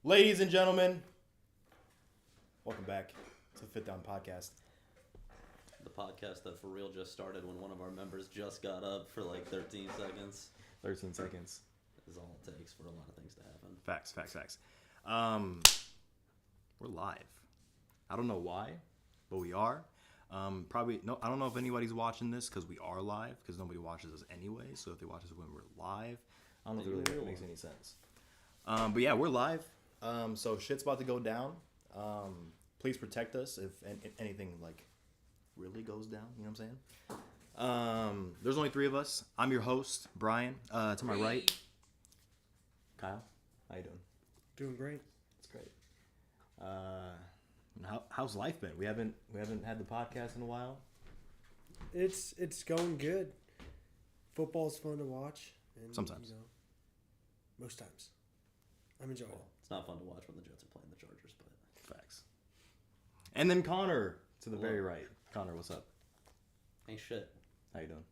Ladies and gentlemen, welcome back to the Fit Down Podcast. The podcast that for real just started when one of our members just got up for like 13 seconds. 13 seconds. Is all it takes for a lot of things to happen. Facts. We're live. I don't know why, but we are. Probably no. I don't know if anybody's watching this because we are live because nobody watches us anyway. So if they watch us when we're live, I don't know if it really makes any sense. But yeah, we're live. So shit's about to go down. Please protect us if anything like really goes down. You know what I'm saying? There's only 3 of us. I'm your host, Brian. To my right, Kyle. How you doing? Doing great. It's great. How's life been? We haven't had the podcast in a while. It's going good. Football's fun to watch. And, Sometimes. Most times. I'm enjoying it. It's not fun to watch when the Jets are playing the Chargers, but Facts. And then Connor to the Hello. very right. Connor, what's up? ain't shit. How you doing?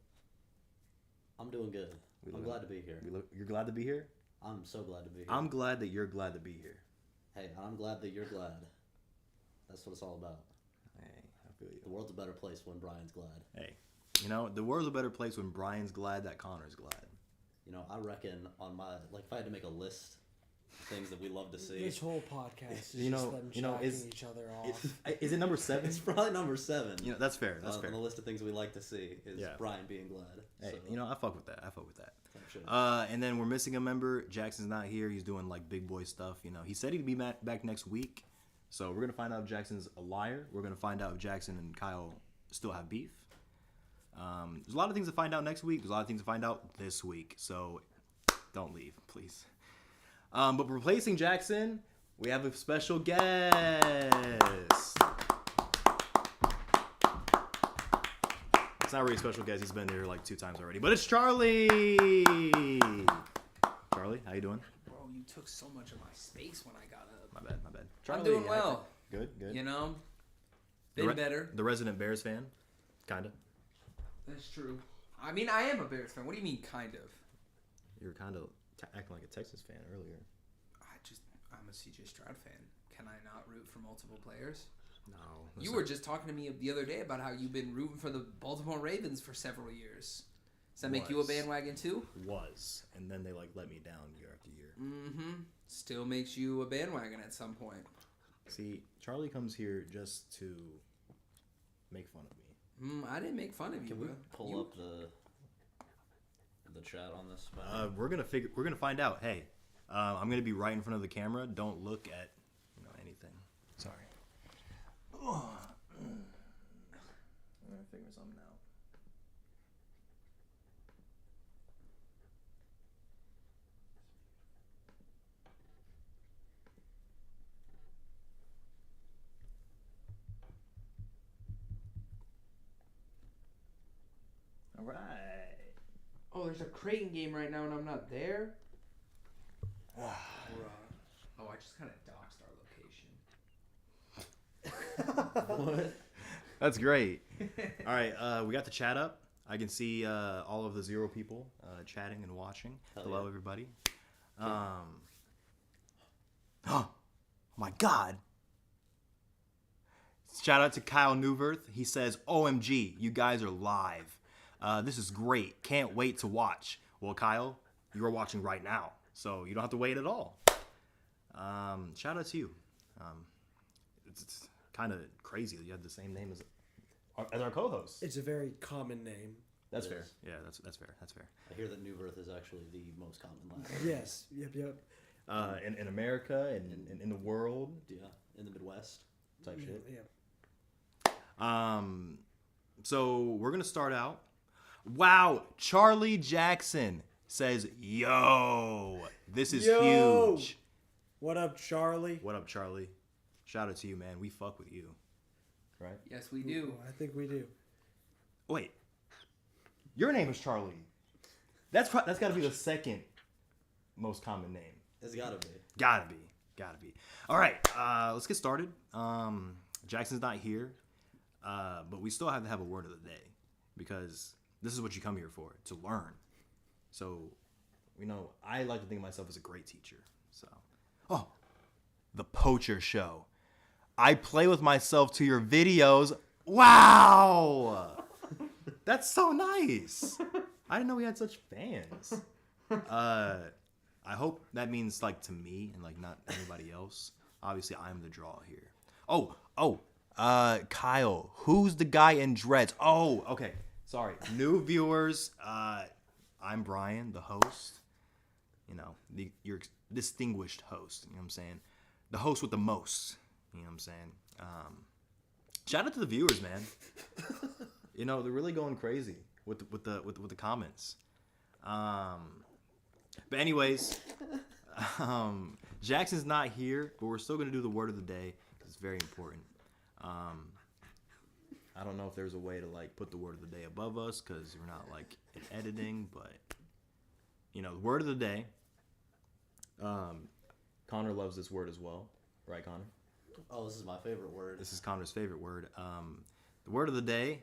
I'm doing good. I'm glad to be here. You're glad to be here? I'm so glad to be here. I'm glad that you're glad to be here. Hey, I'm glad that you're glad. That's what it's all about. Hey, I feel The you. world's a better place when Brian's glad. Hey, you know, the world's a better place when Brian's glad that Connor's glad. You know, I reckon on my, like, if I had to make a list of things that we love to see, This whole podcast is You know- just them you know, jacking is- each other off. Is it number 7? it's probably number 7. You know, that's fair. That's fair. On the list of things we like to see is Yeah. Brian being glad. Hey, So, you know, I fuck with that. type shit. And then we're missing a member. Jackson's not here. He's doing like big boy stuff. You know, he said he'd be back next week. So we're gonna find out if Jackson's a liar. We're gonna find out if Jackson and Kyle still have beef. There's a lot of things to find out next week. There's a lot of things to find out this week. So don't leave, please. But replacing Jackson, we have a special guest. It's not really a special guest. He's been here like 2 times already. But it's Charlie. Charlie, how you doing? Bro, you took so much of my space when I got up. My bad. I'm doing well. Good. You know, The been better. The resident Bears fan, kinda. That's true. I mean, I am a Bears fan. What do you mean, kind of? You were kind of acting like a Texas fan earlier. I'm a CJ Stroud fan. Can I not root for multiple players? No. You were just talking to me the other day about how you've been rooting for the Baltimore Ravens for several years. Does that make you a Was. bandwagon too? and then they like let me down year after year. Mm-hmm. Still makes you a bandwagon at some point. See, Charlie comes here just to make fun of me. I didn't make fun of you. Can we bro. pull You- up the chat on this? We're gonna find out. Hey, I'm gonna be right in front of the camera. Don't look at anything. Sorry. I'm gonna figure something out. All right. Oh, there's a Creighton game right now and I'm not there? Bruh. Oh, I just kind of doxed our location. What? That's great. All right, we got the chat up. I can see all of the 0 people chatting and watching. Hell Hello, yeah. everybody. Oh my God. Shout out to Kyle Newverth. He says, OMG, you guys are live. This is great. Can't wait to watch. Well, Kyle, you are watching right now, so you don't have to wait at all. Shout out to you. It's kind of crazy that you have the same name as our co-host. It's a very common name. That's It fair. is. Yeah, that's fair. That's fair. I hear that Newbirth is actually the most common last name. Yes. Yep. In America and in the world Yeah, in the Midwest. type shit. Yeah. So we're gonna start out. Wow, Charlie Jackson says, "Yo, this is Yo. huge." What up, Charlie? What up, Charlie? Shout out to you, man. We fuck with you, right? Yes, we do. I think we do. Wait, your name is Charlie. That's got to be the second most common name. It's gotta be. Gotta be. All right, let's get started. Jackson's not here, but we still have to have a word of the day because this is what you come here for, to learn. So, I like to think of myself as a great teacher. So, The Poacher Show. I play with myself to your videos. Wow! That's so nice. I didn't know we had such fans. I hope that means like to me and like not anybody else. Obviously, I'm the draw here. Kyle, who's the guy in dreads? Oh, okay. Sorry. New viewers, I'm Brian, the host. You know, your distinguished host. You know what I'm saying? The host with the most. You know what I'm saying? Shout out to the viewers, man. You know, they're really going crazy with the comments. But anyways, Jackson's not here, but we're still gonna do the word of the day because it's very important. I don't know if there's a way to like put the word of the day above us because we're not like in editing, but you know, the word of the day. Connor loves this word as well, right, Connor? Oh, this is my favorite word. This is Connor's favorite word. The word of the day.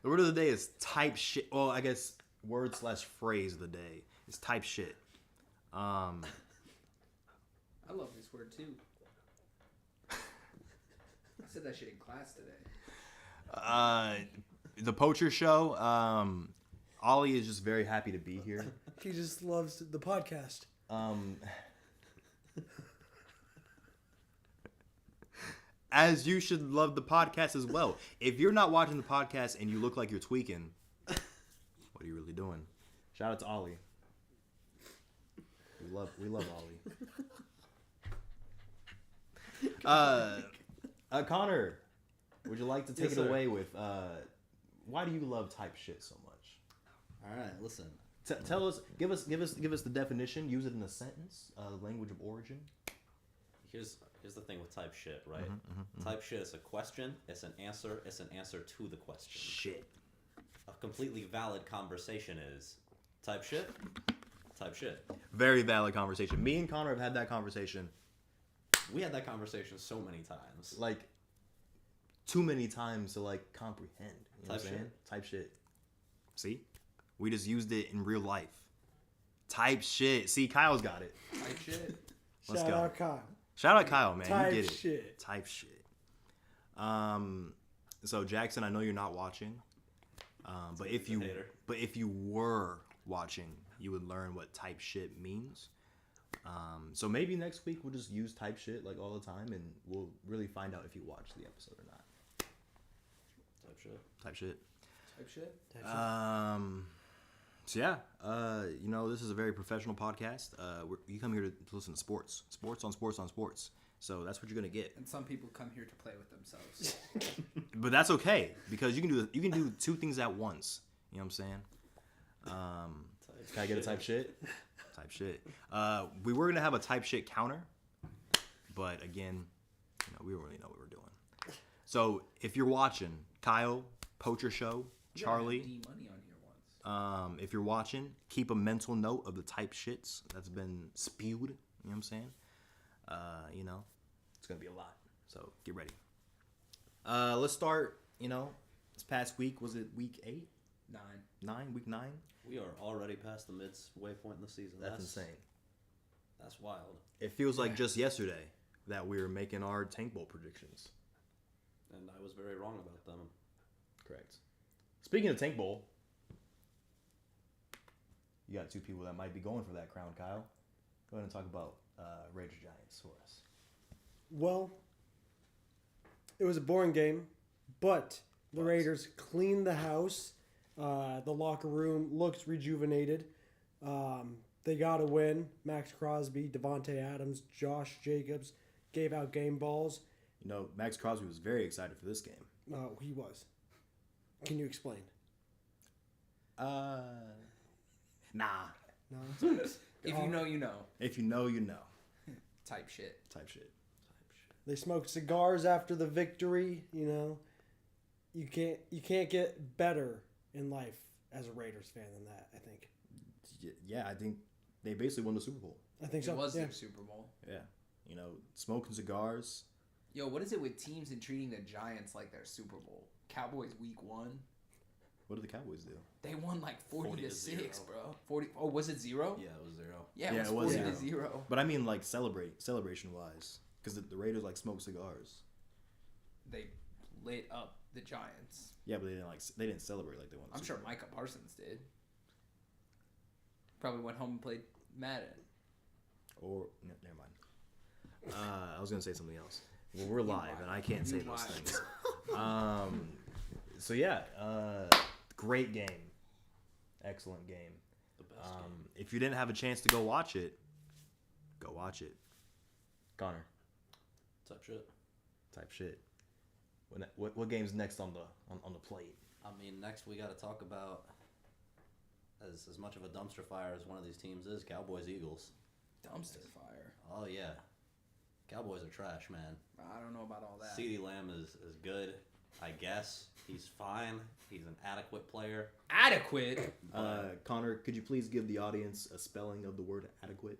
The word of the day is type shit. Well, I guess word/phrase of the day is type shit. I love this word too. I said that shit in class today. The Poacher Show. Ollie is just very happy to be here. He just loves the podcast. As you should love the podcast as well. If you're not watching the podcast and you look like you're tweaking, what are you really doing? Shout out to Ollie. We love Ollie. Connor, would you like to take Yes, it sir. away with why do you love type shit so much? All right, listen. Tell us, give us the definition. Use it in a sentence. Language of origin. Here's the thing with type shit, right? Type shit is a question. It's an answer. It's an answer to the question. Shit. A completely valid conversation is type shit. Type shit. Very valid conversation. Me and Connor have had that conversation We had that conversation so many times. like too many times to like comprehend. You know what I'm Type saying? shit. Type shit. See? We just used it in real life. Type shit. See, Kyle's got it. Type shit. Let's Shout go. out Kyle. Shout out Kyle, man. Type You get it. shit. Type shit. So Jackson, I know you're not watching. But if you Hater. were watching, you would learn what type shit means. So maybe next week we'll just use type shit like all the time, and we'll really find out if you watched the episode or not. Type shit. Type shit. Type shit. So yeah, you know, this is a very professional podcast. You come here to listen to sports on sports. So that's what you're gonna get. And some people come here to play with themselves. But that's okay because you can do two things at once. You know what I'm saying? Can I get a type shit? Type shit. We were gonna have a type shit counter, but again, you know, we don't really know what we're doing. So if you're watching, Kyle, Poacher Show, Charlie, D money on here once. if you're watching, keep a mental note of the type shits that's been spewed. You know what I'm saying? You know, it's gonna be a lot. So get ready. Let's start. You know, this past week, was it week 8, 9, week 9? We are already past the midway point in the season. That's insane. That's wild. It feels like just yesterday that we were making our Tank Bowl predictions. And I was very wrong about them. Correct. Speaking of Tank Bowl, you got 2 people that might be going for that crown, Kyle. Go ahead and talk about Raiders Giants for us. Well, it was a boring game, but the Raiders cleaned the house. The locker room looks rejuvenated. They got a win. Max Crosby, Devontae Adams, Josh Jacobs gave out game balls. You know, Max Crosby was very excited for this game. He was. Can you explain? Nah. No. If you know, you know. If you know, you know. Type shit. Type shit. They smoked cigars after the victory. You know, you can't get better in life as a Raiders fan than that. I think. Yeah, I think they basically won the Super Bowl. I think It so. was yeah. their Super Bowl. Yeah. You know, smoking cigars. Yo, what is it with teams and treating the Giants like their Super Bowl? Cowboys week 1. What did the Cowboys do? They won like 40 40 to to 6, 0. bro. 40. Oh, was it 0? Yeah, it was 0. Yeah, Yeah, it it was was 40 to 0. 0. But I mean, like celebration wise, because the Raiders like smoke cigars. They lit up the Giants. Yeah, but they didn't celebrate like they won. the I'm Super sure Micah Parsons did. Probably went home and played Madden. Bowl. Or never mind. I was gonna say something else. Well, we're live, and I can't say those lied. things. So yeah, great game, excellent game. The best game. If you didn't have a chance to go watch it, go watch it. Connor, Type shit. type shit. What game's next on the plate? I mean, next we got to talk about as much of a dumpster fire as one of these teams is, Cowboys Eagles. Dumpster fire. Oh yeah, Cowboys are trash, man. I don't know about all that. CeeDee Lamb is good, I guess. He's fine. He's an adequate player. Adequate. Connor, could you please give the audience a spelling of the word adequate?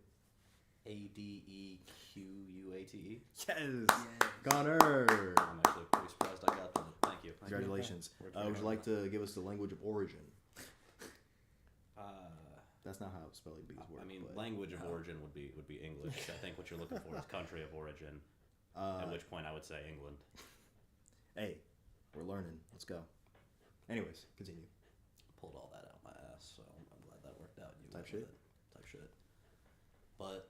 Adequate. Yes, Connor. I'm actually pretty surprised I got that. Thank you. Congratulations. We're Would you like to give us the language of origin? Uh, That's not how spelling bees work. I mean, but, language of origin would be English. I think what you're looking for is country of origin. At which point I would say England. Hey, we're learning. Let's go. Anyways, continue. Pulled all that out my ass, so I'm glad that worked out. You Type went with shit. it. Type shit. But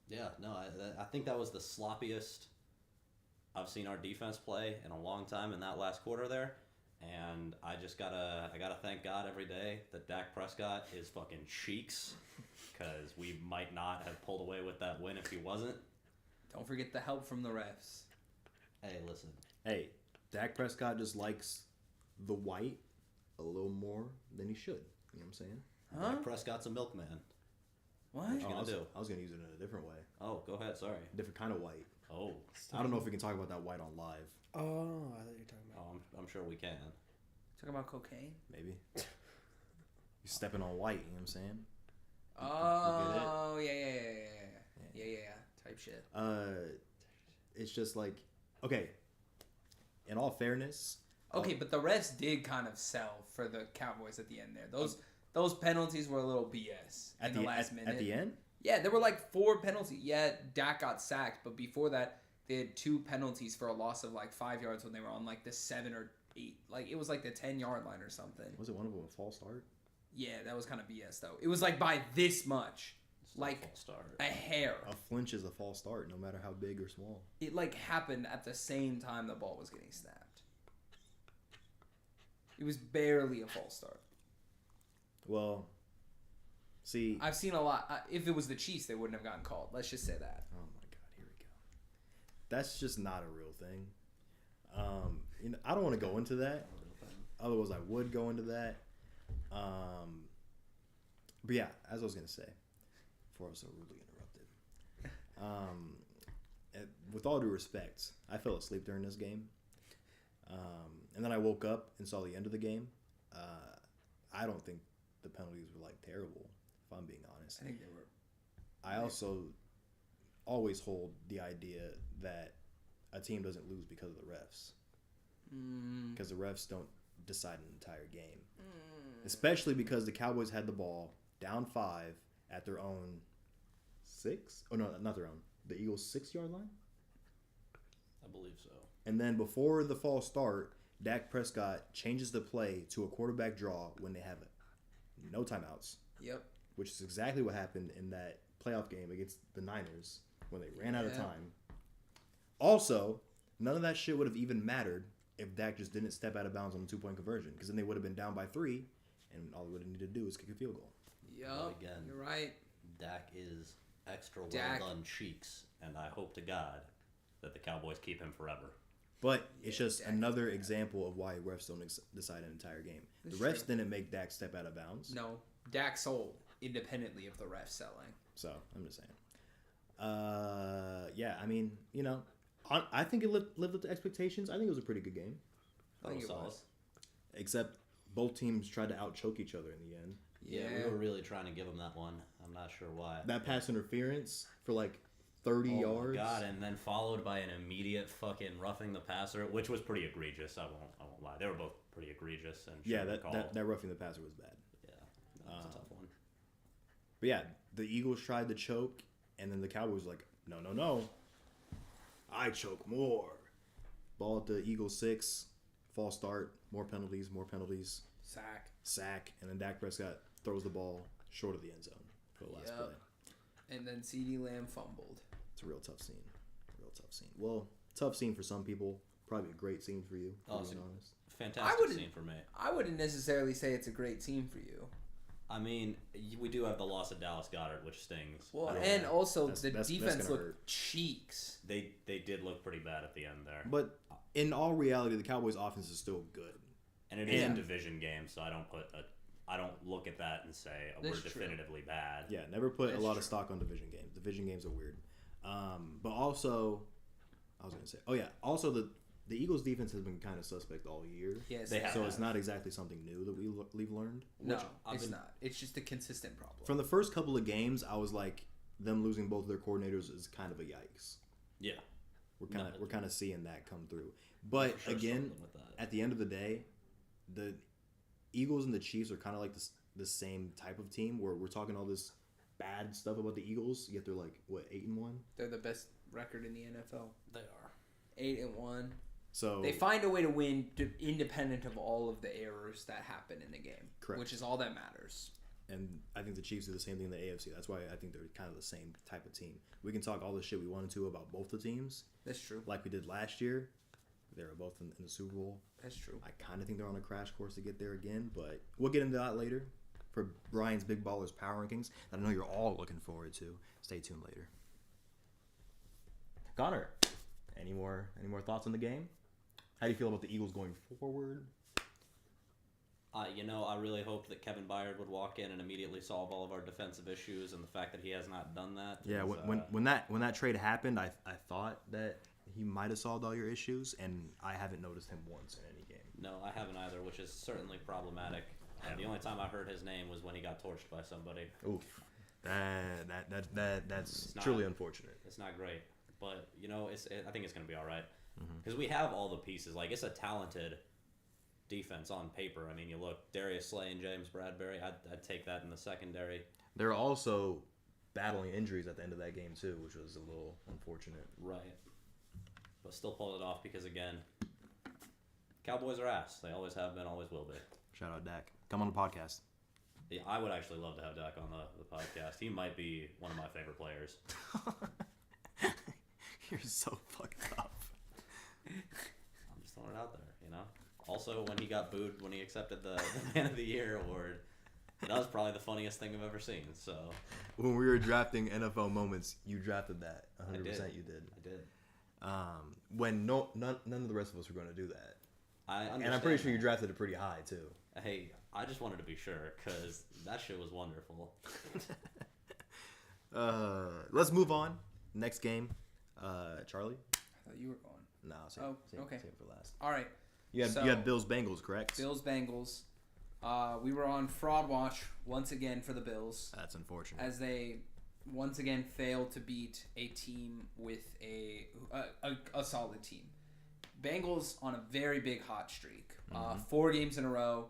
yeah, no, I think that was the sloppiest I've seen our defense play in a long time in that last quarter there. And I gotta thank God every day that Dak Prescott is fucking cheeks, because we might not have pulled away with that win if he wasn't. Don't forget the help from the refs. Hey, listen, Hey, Dak Prescott just likes the white a little more than he should. You know what I'm saying? Huh? Dak Prescott's a milkman. What? you gonna do? I was gonna use it in a different way, Oh, go ahead. Sorry. different kind of white. Oh, I don't know if we can talk about that white on live. Oh, I thought you were talking about. I'm sure we can. Talk about cocaine. Maybe. You stepping on white. You know what I'm saying? Oh, yeah. Type shit. It's just like, okay. In all fairness, Okay, but the refs did kind of sell for the Cowboys at the end there. Those penalties were a little BS in the last minute. At the end, Yeah, there were like 4 penalties. Yeah, Dak got sacked, but before that, they had 2 penalties for a loss of like 5 yards when they were on like the 7 or 8. Like it was like the 10-yard line or something. was it one of them a false start? Yeah, that was kind of BS though. It was like by this much, Still a like false start. a hair. A flinch is a false start, no matter how big or small. It like happened at the same time the ball was getting snapped. It was barely a false start. Well, see. I've seen a lot. If it was the Chiefs, they wouldn't have gotten called. Let's just say that. Oh my God, here we go. That's just not a real thing. I don't want to go into that. Otherwise, I would go into that. But yeah, as I was gonna say, before I was so rudely interrupted. With all due respect, I fell asleep during this game, and then I woke up and saw the end of the game. I don't think the penalties were like terrible, if I'm being honest. I think they were. I also always hold the idea that a team doesn't lose because of the refs. Because the refs don't decide an entire game. Especially because the Cowboys had the ball down 5 at their own 6? Oh, no, not their own. The Eagles' 6-yard line? I believe so. And then before the false start, Dak Prescott changes the play to a quarterback draw when they have no timeouts. Yep. Which is exactly what happened in that playoff game against the Niners when they ran out of time. Also, none of that shit would have even mattered if Dak just didn't step out of bounds on the 2-point conversion, because then they would have been down by 3, and all they would have needed to do is kick a field goal. Yep. But again, You're right. Dak is extra Dak. well done cheeks, and I hope to God that the Cowboys keep him forever. But it's just Dak another is bad. example of why refs don't decide an entire game. That's The refs true. didn't make Dak step out of bounds. No, Dak sold independently of the ref selling. So, I'm just saying. Yeah, I mean, I think it lived up to expectations. I think it was a pretty good game. I think it solid. was. Except both teams tried to out-choke each other in the end. Yeah, we were really trying to give him that one. I'm not sure why. That pass interference for like 30 Oh yards. my God, and then followed by an immediate fucking roughing the passer, which was pretty egregious. I won't lie. They were both pretty egregious and Yeah, should have been called. that roughing the passer was bad. Yeah, that was a tough one. But yeah, the Eagles tried to choke, and then the Cowboys were like, no. I choke more. Ball at the Eagles 6, false start, more penalties, sack, and then Dak Prescott throws the ball short of the end zone for the last Yep. play. And then CeeDee Lamb fumbled. It's a real tough scene. Well, tough scene for some people. Probably a great scene for you, to be honest. Fantastic wouldn't- scene for me. I wouldn't necessarily say it's a great team for you. I mean, we do have the loss of Dallas Goddard, which stings. Well, I don't and know. also That's- the that's defense gonna looked hurt. cheeks. They did look pretty bad at the end there. But in all reality, the Cowboys' offense is still good. And it is Yeah. a division game, so I don't look at that and say we're That's true. definitively bad. Yeah, never put That's a lot true. of stock on division games. Division games are weird. But also, I was going to say, also the Eagles' defense has been kind of suspect all year. Yes, They have. So it's not exactly something new that we've learned. No, I've it's been- not. It's just a consistent problem. From the first couple of games, I was like, them losing both of their coordinators is kind of a yikes. Yeah. We're kind of seeing that come through. But For sure again, struggling with that. at the end of the day, the Eagles and the Chiefs are kind of like the same type of team where we're talking all this bad stuff about the Eagles, yet they're like, what, 8-1? They're the best record in the NFL. They are. 8-1. So They find a way to win independent of all of the errors that happen in the game. Correct. Which is all that matters. and I think the Chiefs do the same thing in the AFC. That's why I think they're kind of the same type of team. We can talk all the shit we wanted to about both the teams, That's true. like we did last year. They were both in the Super Bowl. That's true. I kind of think they're on a crash course to get there again, but we'll get into that later for Brian's Big Ballers Power Rankings that I know you're all looking forward to. Stay tuned later. Connor, any more thoughts on the game? How do you feel about the Eagles going forward? I really hoped that Kevin Byard would walk in and immediately solve all of our defensive issues, and the fact that he has not done that. Yeah, is, when that trade happened, I thought that he might have solved all your issues, and I haven't noticed him once in any game. No, I haven't either, which is certainly problematic. The only time I heard his name was when he got torched by somebody. Oof, that's It's not- truly unfortunate. It's not great, but I think it's gonna be all right Mm-hmm. because we have all the pieces. Like, it's a talented defense on paper. I mean, you look Darius Slay and James Bradbury. I'd take that in the secondary. They're also battling injuries at the end of that game too, which was a little unfortunate. Right. But still pulled it off because, again, Cowboys are ass. They always have been, always will be. Shout out Dak. Come on the podcast. Yeah, I would actually love to have Dak on the podcast. He might be one of my favorite players. You're so fucked up. I'm just throwing it out there, Also, when he got booed when he accepted the Man of the Year award, that was probably the funniest thing I've ever seen. So When we were drafting NFL moments, you drafted that. 100% did. you did. I did. When none of the rest of us were going to do that. I understand. And I'm pretty sure you that. drafted it pretty high too. Hey, I just wanted to be sure because that shit was wonderful. Let's move on. Next game. Charlie? I thought you were going. No, Oh, okay. save it for last. All right. You had Bills Bengals, correct? Bills Bengals. We were on fraud watch once again for the Bills That's unfortunate. as they once again failed to beat a team with a solid team. Bengals on a very big hot streak. 4 games in a row,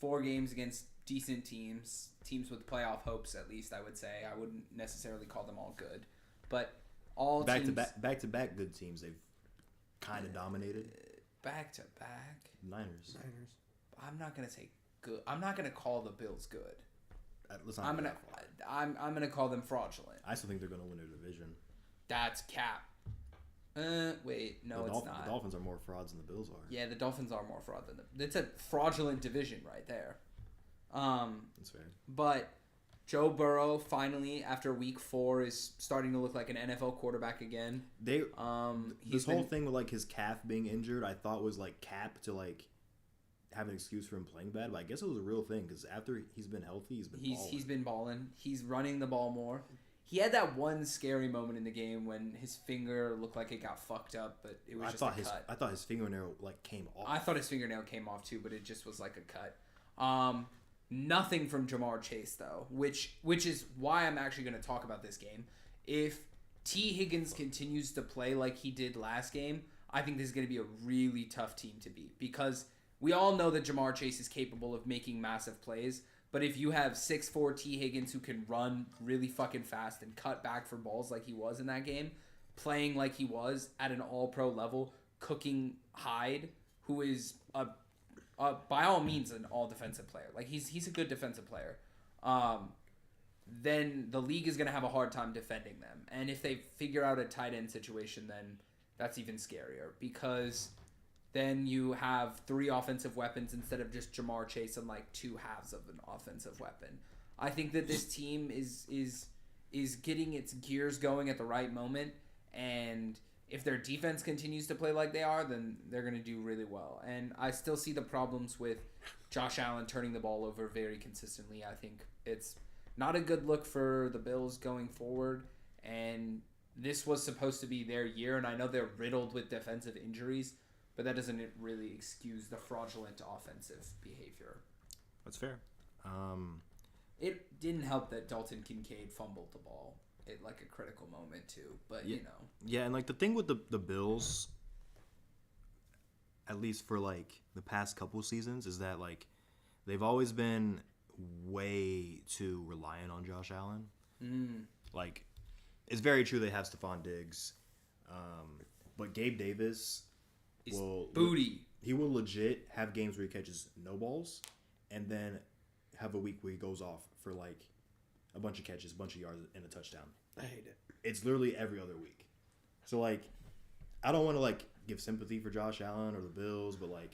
4 games against decent teams with playoff hopes at least. I would say I wouldn't necessarily call them all good, but all back teams to back good teams. They've kind of dominated. back to back. Niners. I'm not gonna say good. I'm not gonna call the Bills good. Let's not I'm go gonna that far. I'm gonna call them fraudulent. I still think they're going to win their division. That's cap. Wait, no, it's not. The Dolphins are more frauds than the Bills are. Yeah, the Dolphins are more fraud than them. It's a fraudulent division right there. That's fair. But Joe Burrow finally, after week 4, is starting to look like an NFL quarterback again. They He's this whole thing with like his calf being injured, I thought was like cap to like have an excuse for him playing bad, but I guess it was a real thing because after he's been healthy, he's been balling. He's running the ball more. He had that one scary moment in the game when his finger looked like it got fucked up, but it was just a cut. I thought his fingernail like came off. I thought his fingernail came off too, but it just was like a cut. Nothing from Jamar Chase though, which is why I'm actually going to talk about this game. If T. Higgins continues to play like he did last game, I think this is going to be a really tough team to beat because we all know that Jamar Chase is capable of making massive plays, but if you have 6'4" T. Higgins who can run really fucking fast and cut back for balls like he was in that game, playing like he was at an all-pro level, cooking Hyde, who is by all means an all-defensive player. Like, he's a good defensive player. Then the league is going to have a hard time defending them. And if they figure out a tight end situation, then that's even scarier because then you have 3 offensive weapons instead of just Jamar Chase and like 2 halves of an offensive weapon. I think that this team is getting its gears going at the right moment, and if their defense continues to play like they are, then they're going to do really well. And I still see the problems with Josh Allen turning the ball over very consistently. I think it's not a good look for the Bills going forward, and this was supposed to be their year, and I know they're riddled with defensive injuries, but that doesn't really excuse the fraudulent offensive behavior. That's fair. It didn't help that Dalton Kincaid fumbled the ball at like a critical moment too, but Yeah. you know. Yeah, and like the thing with the Bills, at least for like the past couple seasons, is that like they've always been way too reliant on Josh Allen. Like, it's very true they have Stephon Diggs, but Gabe Davis He's will booty. He will legit have games where he catches no balls, and then have a week where he goes off for like a bunch of catches, a bunch of yards, and a touchdown. I hate it. It's literally every other week. So like, I don't want to like give sympathy for Josh Allen or the Bills, but like,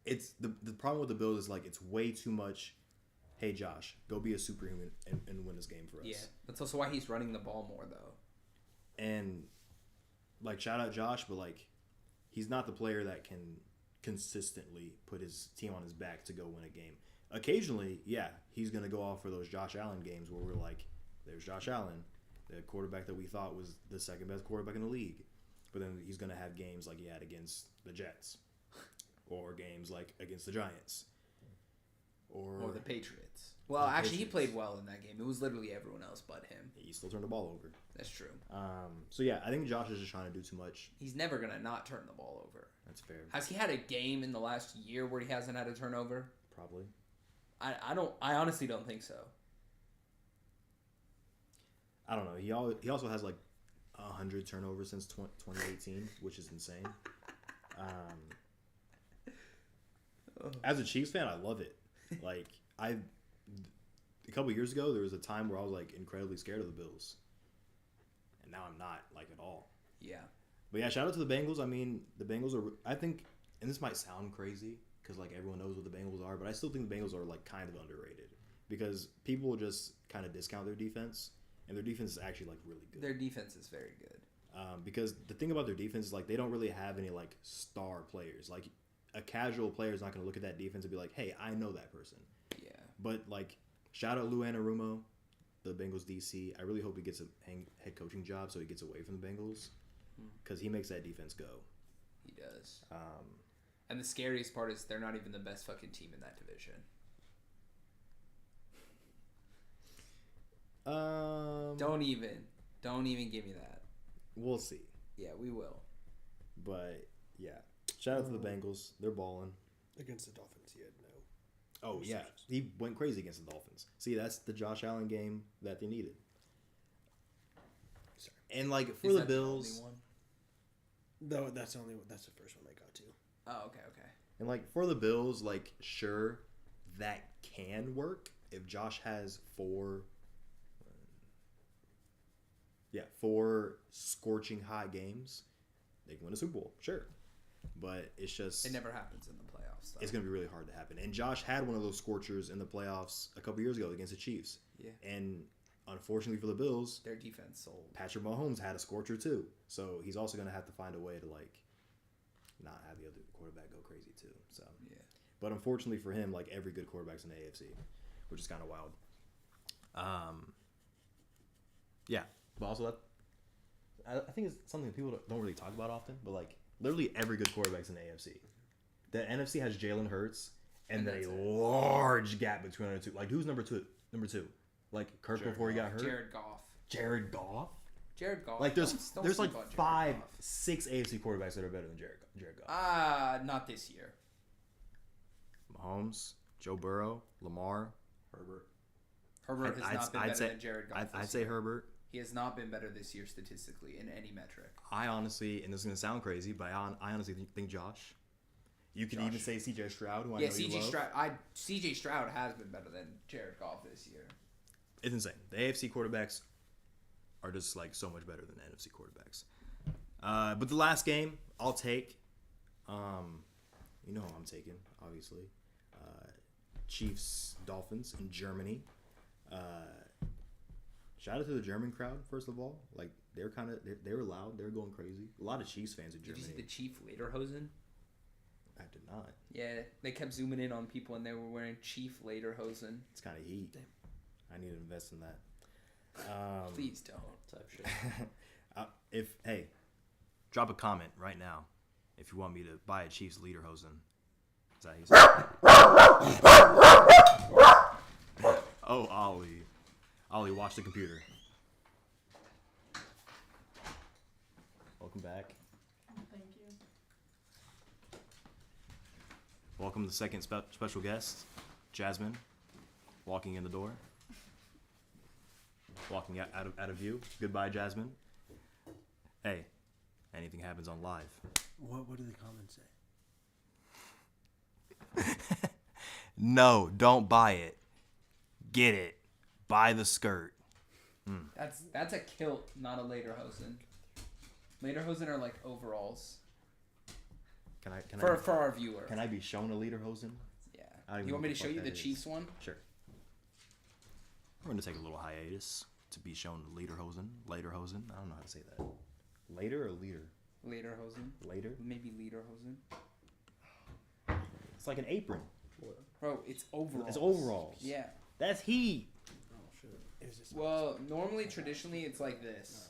it's the problem with the Bills is like it's way too much. Hey Josh, go be a superhuman and win this game for us. Yeah, that's also why he's running the ball more though. And like, shout out Josh, but like, he's not the player that can consistently put his team on his back to go win a game. Occasionally, yeah, he's gonna go off for those Josh Allen games where we're like, there's Josh Allen, the quarterback that we thought was the second best quarterback in the league. But then he's going to have games like he had against the Jets or games like against the Giants or the Patriots. Well, the actually, Patriots. he played well in that game. It was literally everyone else but him. He still turned the ball over. That's true. So, yeah, I think Josh is just trying to do too much. He's never going to not turn the ball over. That's fair. Has he had a game in the last year where he hasn't had a turnover? Probably. I honestly don't think so. I don't know. He also has like 100 turnovers since 2018, which is insane. As a Chiefs fan, I love it. Like, a couple years ago, there was a time where I was like incredibly scared of the Bills, and now I'm not like at all. Yeah. But yeah, shout out to the Bengals. I mean, the Bengals are, I think, and this might sound crazy because like everyone knows what the Bengals are, but I still think the Bengals are like kind of underrated because people just kind of discount their defense, and their defense is actually like really good. Their defense is very good. Because the thing about their defense is like they don't really have any like star players. Like, a casual player is not going to look at that defense and be like, hey, I know that person. Yeah. But like, shout out Lou Anarumo, the Bengals DC. I really hope he gets a head coaching job so he gets away from the Bengals because he makes that defense go. He does. And the scariest part is they're not even the best fucking team in that division. Don't even give me that. We'll see. Yeah, we will. But yeah, shout out to the Bengals. They're balling. Against the Dolphins, he had no. Oh yeah, he went crazy against the Dolphins. See, that's the Josh Allen game that they needed. Sorry. And like for Is the that Bills, only one? No, that's the first one I got to. Oh, okay. and like for the Bills, like sure, that can work if Josh has four scorching hot games. They can win a Super Bowl, sure. But it's just It never happens in the playoffs, though. it's going to be really hard to happen. And Josh had one of those scorchers in the playoffs a couple years ago against the Chiefs. Yeah. And unfortunately for the Bills, Their defense sold. Patrick Mahomes had a scorcher too. So he's also going to have to find a way to like not have the other quarterback go crazy too. So Yeah. but unfortunately for him, like every good quarterback's in the AFC, which is kind of wild. Yeah, but also that I think it's something people don't really talk about often. But like literally every good quarterback's in the AFC. The NFC has Jalen Hurts, and then that's a it. large gap between the two. Like who's number two? Like Kirk before he got hurt. Jared Goff. Jared Goff. Jared Goff. Like Don't there's sleep like on Jared 5, Goff. 6 AFC quarterbacks that are better than Jared Goff. Not this year. Mahomes, Joe Burrow, Lamar. Herbert. Herbert has not been better than Jared Goff. I'd this say year. Herbert. He has not been better this year statistically in any metric. I honestly, and this is gonna sound crazy, but I honestly think Josh. You could even say C.J. Stroud, who I know you CJ love. Stroud. CJ Stroud has been better than Jared Goff this year. It's insane. The AFC quarterbacks are just like so much better than the NFC quarterbacks. But the last game, I'll take. You know who I'm taking, obviously. Chiefs, Dolphins in Germany. Shout out to the German crowd, first of all. Like they were loud. They were going crazy. A lot of Chiefs fans in Did Germany. you see the Chief Lederhosen? I did not. Yeah, they kept zooming in on people and they were wearing Chief Lederhosen. It's kind of heat. I need to invest in that. Please don't. Type shit. Drop a comment right now if you want me to buy a Chiefs Lederhosen. Is that how you say it? Oh, Ollie, watch the computer. Welcome back. Thank you. Welcome to the second special guest, Jasmine, walking in the door. Walking out of view. Goodbye, Jasmine. Hey, anything happens on live. What do the comments say? No, don't buy it. Get it. Buy the skirt. That's a kilt, not a Lederhosen. Lederhosen are like overalls Can I for our viewer. can I be shown a Lederhosen? Yeah. I don't even You want know me what to the show you fuck the that is. Chiefs one? Sure. We're gonna take a little hiatus to be shown Lederhosen. I don't know how to say that. Later or leader? Lederhosen. Later. Maybe Lederhosen. It's like an apron. Bro, it's overalls. It's overalls. Yeah. That's heat. Well, normally, traditionally, it's like this.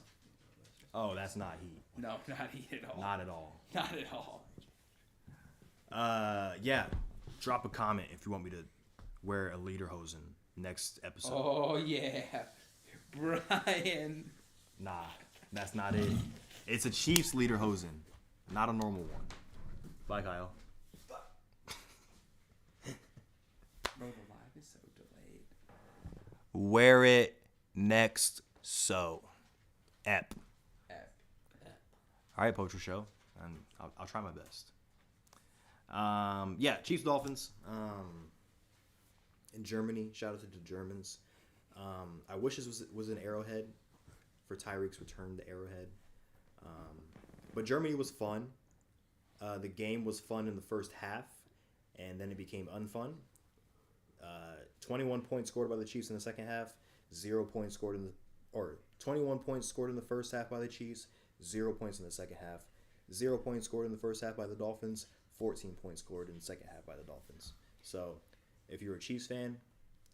Oh, that's not heat. No, not heat at all. Not at all. Not at all. Yeah. Drop a comment if you want me to wear a Lederhosen next episode. Oh, yeah. Brian. Nah, that's not it. It's a Chiefs Lederhosen, not a normal one. Bye, Kyle. Bro, the live is so delayed. Wear it next so. Ep. All right, Poacher Show. And I'll try my best. Yeah, Chiefs Dolphins. In Germany, shout out to the Germans. I wish this was an Arrowhead for Tyreek's return to Arrowhead. But Germany was fun. The game was fun in the first half, and then it became unfun. 21 points scored by the Chiefs in the second half. 0 points scored 21 points scored in the first half by the Chiefs. 0 points in the second half. 0 points scored in the first half by the Dolphins. 14 points scored in the second half by the Dolphins. So, if you're a Chiefs fan,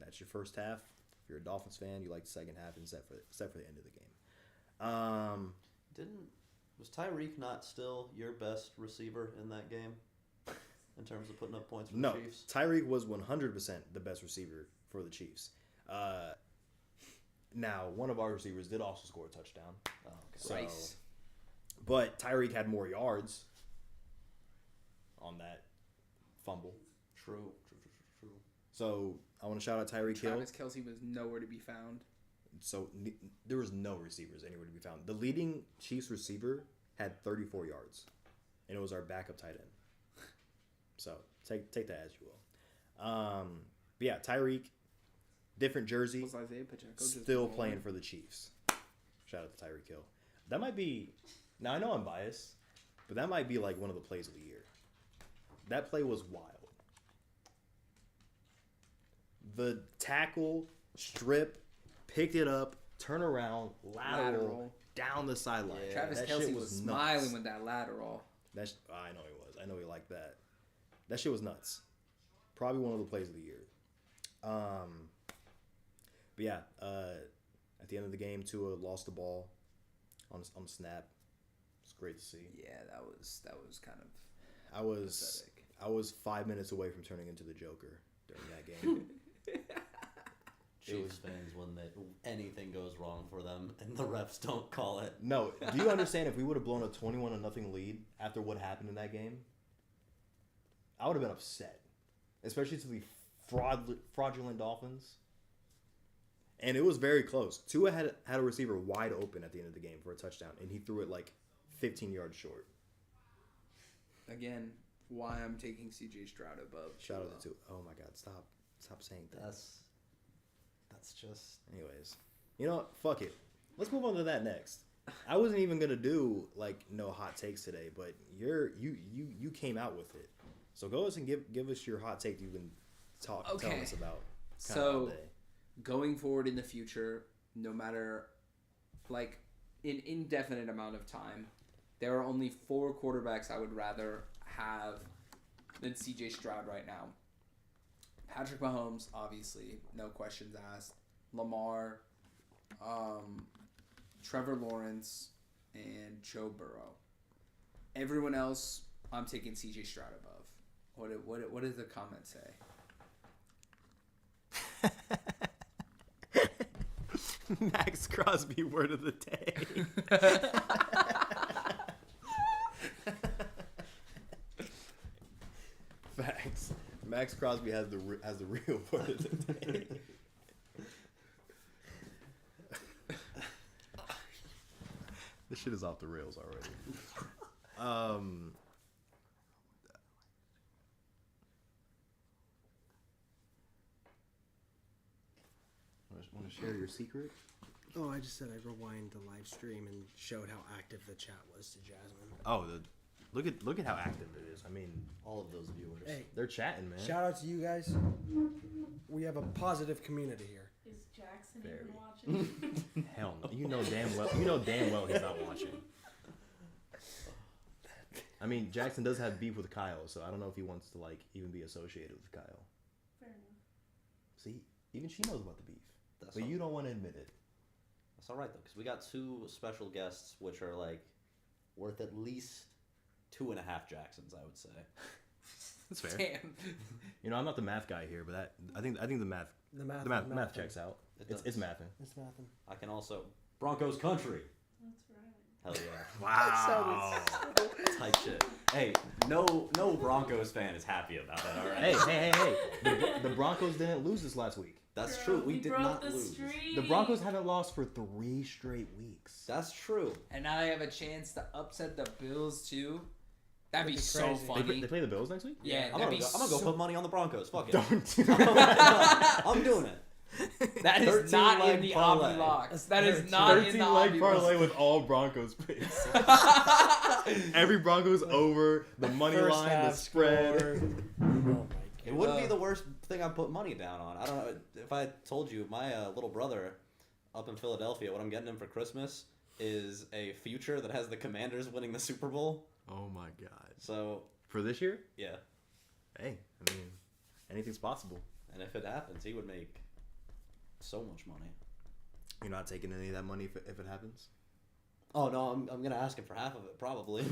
that's your first half. If you're a Dolphins fan, you like the second half, except for the end of the game. Was Tyreek not still your best receiver in that game? In terms of putting up points for No, the Chiefs? Tyreek was 100% the best receiver for the Chiefs. Now, one of our receivers did also score a touchdown. Oh, okay. So, Rice. but Tyreek had more yards on that fumble. True. So I want to shout out Tyreek Hill. Travis Kelsey was nowhere to be found. So there was no receivers anywhere to be found. The leading Chiefs receiver had 34 yards, and it was our backup tight end. So take that as you will. But yeah, Tyreek, different jersey, Was Isaiah Pacheco just still balling? playing for the Chiefs. Shout out to Tyreek Hill. That might be. Now I know I'm biased, but that might be like one of the plays of the year. That play was wild. The tackle, strip, picked it up, turn around, lateral. Down the sideline. Yeah. Travis That Kelsey shit was nuts. smiling with that lateral. I know he was. I know he liked that. That shit was nuts. Probably one of the plays of the year. But yeah, at the end of the game, Tua lost the ball on the snap. It's great to see. Yeah, that was kind of I was 5 minutes away from turning into the Joker during that game. Chiefs fans when anything goes wrong for them and the refs don't call it. No, do you understand if we would have blown a 21-0 lead after what happened in that game? I would have been upset, especially to the fraudulent Dolphins. And it was very close. Tua had a receiver wide open at the end of the game for a touchdown, and he threw it like 15 yards short. Again, why I'm taking CJ Stroud above. Shout out to Tua. Oh my God, stop saying that. That's just. Anyways, you know what? Fuck it. Let's move on to that next. I wasn't even gonna do like no hot takes today, but you came out with it. So go ahead and give us your hot take you can tell us about. So going forward in the future, no matter like an indefinite amount of time, there are only 4 quarterbacks I would rather have than CJ Stroud right now. Patrick Mahomes, obviously, no questions asked. Lamar, Trevor Lawrence, and Joe Burrow. Everyone else, I'm taking CJ Stroud above. What does the comment say? Max Crosby word of the day. Facts. Max Crosby has the real word of the day. This shit is off the rails already. Want to share your secret? Oh, I just said I rewind the live stream and showed how active the chat was to Jasmine. Oh, look at how active it is. I mean, All of those viewers. Hey, they're chatting, man. shout out to you guys. We have a positive community here. Is Jackson Very. even watching? Hell no. You know damn well he's not watching. I mean, Jackson does have beef with Kyle, so I don't know if he wants to like even be associated with Kyle. Fair enough. See, even she knows about the beef, That's but all, you don't want to admit it. that's all right though, because we got 2 special guests, which are like worth at least 2.5 Jacksons, I would say. That's fair. Damn. You know, I'm not the math guy here, but I think the math checks out. It's does. mathing. It's nothing. I can also Broncos country. That's right. Hell yeah. Wow. Type shit. Hey, no Broncos fan is happy about that. All right. Hey. The Broncos didn't lose this last week. That's Girl, true. We did broke not the lose. streak. The Broncos haven't lost for 3 straight weeks. That's true. And now they have a chance to upset the Bills too. That'd be That'd be so crazy. funny. They play the Bills next week? Yeah, I'm that'd gonna be go so. put money on the Broncos. Fuck it. Don't do I'm doing it. That is 13 not in leg the parlay. Omni locks. That's That is 13 not in the 13 Omni leg parlay with all Broncos picks. Every Broncos over, the money First line, the half spread. score. Oh my god. It wouldn't be the worst thing I put money down on. I don't know if I told you my little brother up in Philadelphia. What I'm getting him for Christmas is a future that has the Commanders winning the Super Bowl. Oh my god. So For this year? yeah, Hey, I mean, anything's possible. and if it happens, he would make so much money. You're not taking any of that money if it happens? Oh no, I'm gonna ask him for half of it probably.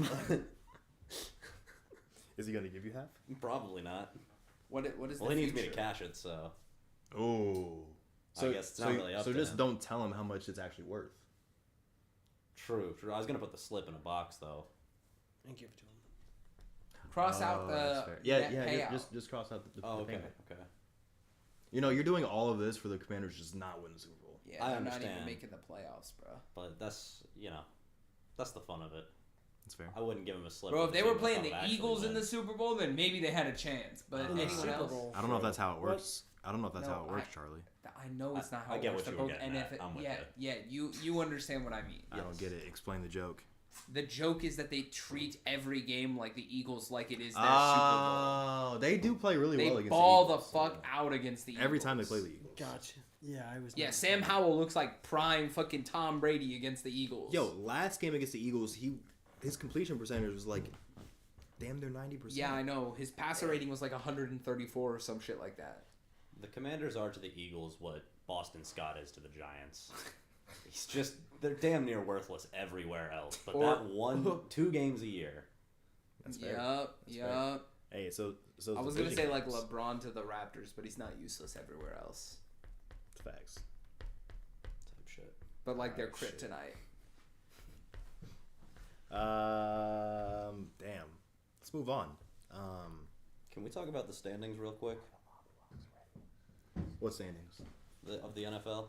Is he going to give you half? Probably not. What is Well, the he needs me future? to cash it, so Oh. I guess it's not really up So to just him. don't tell him how much it's actually worth. true. I was gonna put the slip in a box though. And give it to him. Cross out that's the fair. Yeah, net yeah. payout. Just cross out the Oh, okay, payment. okay. You know, you're doing all of this for the Commanders just not win the Super Bowl. Yeah, I they're not even understand. making the playoffs, bro. But that's that's the fun of it. That's fair. I wouldn't give him a slip. Bro, with if they the were team playing that's the actually Eagles in win. the Super Bowl, then maybe they had a chance. But In the anyone Super else, Bowl. I don't know if that's how it True. works. I don't know if that's No, how it works, Charlie. I know it's not how I it get works. what They're you were both getting at. NFL. I'm with Yeah, you understand what I mean. I don't get it. Explain the joke. The joke is that they treat every game like the Eagles like it is their Super Bowl. Oh, they do play really They well against ball the the Eagles. fuck out against the Eagles. Every time they play the Eagles. Gotcha. Yeah, I was. Yeah, not- Sam Howell looks like prime fucking Tom Brady against the Eagles. Yo, last game against the Eagles, his completion percentage was like damn near 90%. Yeah, I know. His passer rating was like 134 or some shit like that. The Commanders are to the Eagles what Boston Scott is to the Giants. He's just they're damn near worthless everywhere else. But Or- that 2 games a year. That's fair. Yup, That's yup. Hey, so I was gonna say like LeBron. LeBron to the Raptors, but he's not useless everywhere else. facts. Type shit. but like their shit. kryptonite. Damn. Let's move on. Can we talk about the standings real quick What standings? of the NFL?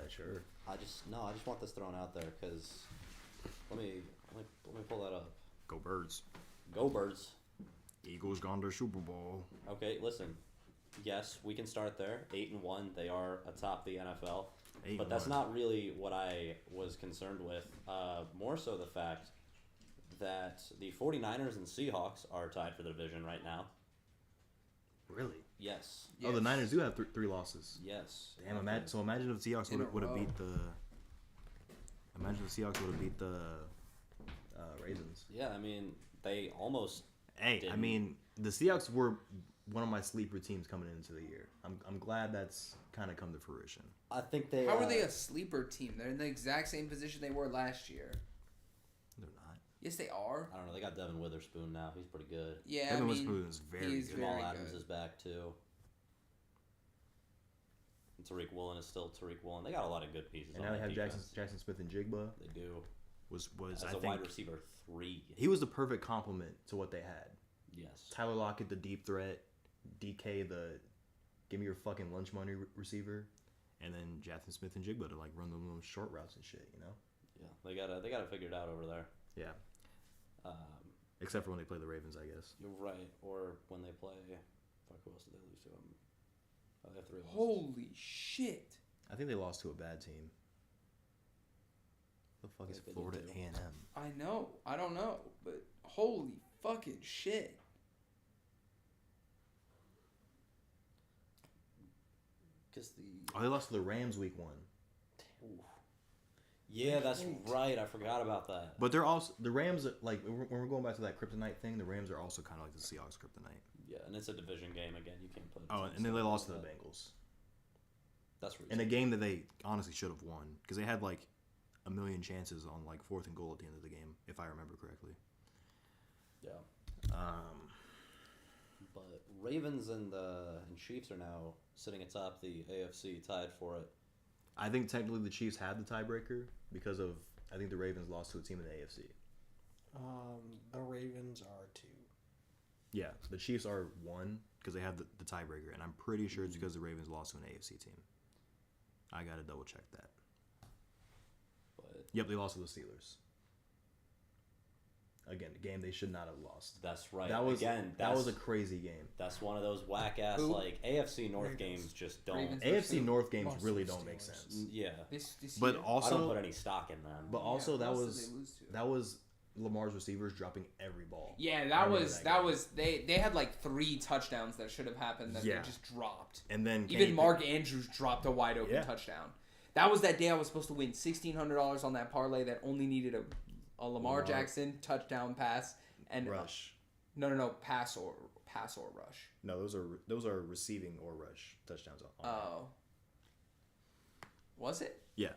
Sure. I just want this thrown out there because let me pull that up. Go Birds. Go Birds. Eagles gone to Super Bowl. Okay, listen. Yes, we can start there. 8-1. They are atop the NFL. But that's 8-1. not really what I was concerned with. More so the fact that the 49ers and Seahawks are tied for the division right now. Really? Yes. Oh, the Niners do have three losses. Yes. Damn, imagine if the Seahawks In a would have row. beat the. Imagine if the Seahawks would have beat the Ravens. Yeah, I mean, they almost. Hey, I Didn't. mean, the Seahawks were one of my sleeper teams coming into the year. I'm glad that's kind of come to fruition. I think they. How are they a sleeper team? They're in the exact same position they were last year. They're not. Yes, they are. I don't know. They got Devin Witherspoon now. He's pretty good. Yeah, Evan I mean, Witherspoon is very he's good. very Jamal Adams good. is back too. And Tariq Woolen is still Tariq Woolen. They got a lot of good pieces. And on now they that have defense. Jackson Smith and Jigba. They do. Was As I a think wide receiver 3. he was the perfect complement to what they had. Yes. Tyler Lockett, the deep threat, DK, the give me your fucking lunch money receiver, and then Jackson Smith and Jigba to like run them little short routes and shit. You know. Yeah. They got it figured out over there. Yeah. Um, Except for when they play the Ravens, I guess. You're right. Or when they play. Fuck, who else did they lose to? Oh, they have 3 losses. Holy shit! I think they lost to a bad team. The fuck is Like they did Florida too. A&M? I know. I don't know, but holy fucking shit! Because the. Oh, they lost to the Rams week 1. Yeah, that's right. I forgot about that. But they're also the Rams. Like when we're going back to that kryptonite thing, the Rams are also kind of like the Seahawks kryptonite. Yeah, and it's a division game again. You can't put. Oh, teams and then they like lost to the that. Bengals That's in reasonable. a game that they honestly should have won because they had like a million chances on like 4th and goal at the end of the game, if I remember correctly. Yeah. Um, But Ravens and Chiefs are now sitting atop the AFC, tied for it. I think technically the Chiefs had the tiebreaker because of I think the Ravens lost to a team in the AFC. The Ravens are 2. Yeah, the Chiefs are 1 because they have the tiebreaker, and I'm pretty sure it's because the Ravens lost to an AFC team. I gotta double check that. But Yep, they lost to the Steelers. Again, a game they should not have lost. that's right. That was again. that was a That's- crazy game. That's one of those whack ass Who? like AFC North Ravens. games just don't. Ravens. AFC North games Lost to really the don't make Steelers. sense. Yeah. This But year. I don't also, put any stock in them. but also Yeah, that who else was did they lose to? that was Lamar's receivers dropping every ball. Yeah, I that remember was that that game. was they had like 3 touchdowns that should have happened that Yeah. they just dropped. And then Even Kenny Mark Andrews dropped a wide open Yeah. touchdown. That was that day I was supposed to win $1,600 on that parlay that only needed a Lamar Jackson touchdown pass and Rush. No, pass or rush. No, those are receiving or rush touchdowns. On Oh. Was it? yeah.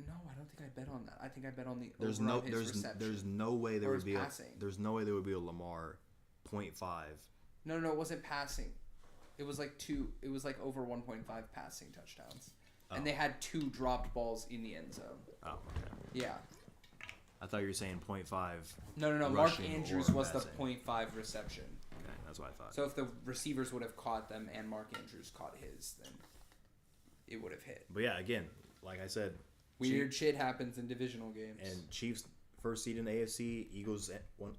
No, I don't think I bet on that. I think I bet on the There's over no on his reception. there's no way there Or would his be passing. there's no way there would be a Lamar 0.5. No, it wasn't passing. It was like over 1.5 passing touchdowns. Oh. And they had 2 dropped balls in the end zone. Oh, okay. Yeah. I thought you were saying 0.5. No. Mark Rushing Andrews or was the passing. 0.5 reception. Okay, that's what I thought. So if the receivers would have caught them and Mark Andrews caught his, then it would have hit. But yeah, again, like I said, Weird shit happens in divisional games. and Chiefs first seed in the AFC, Eagles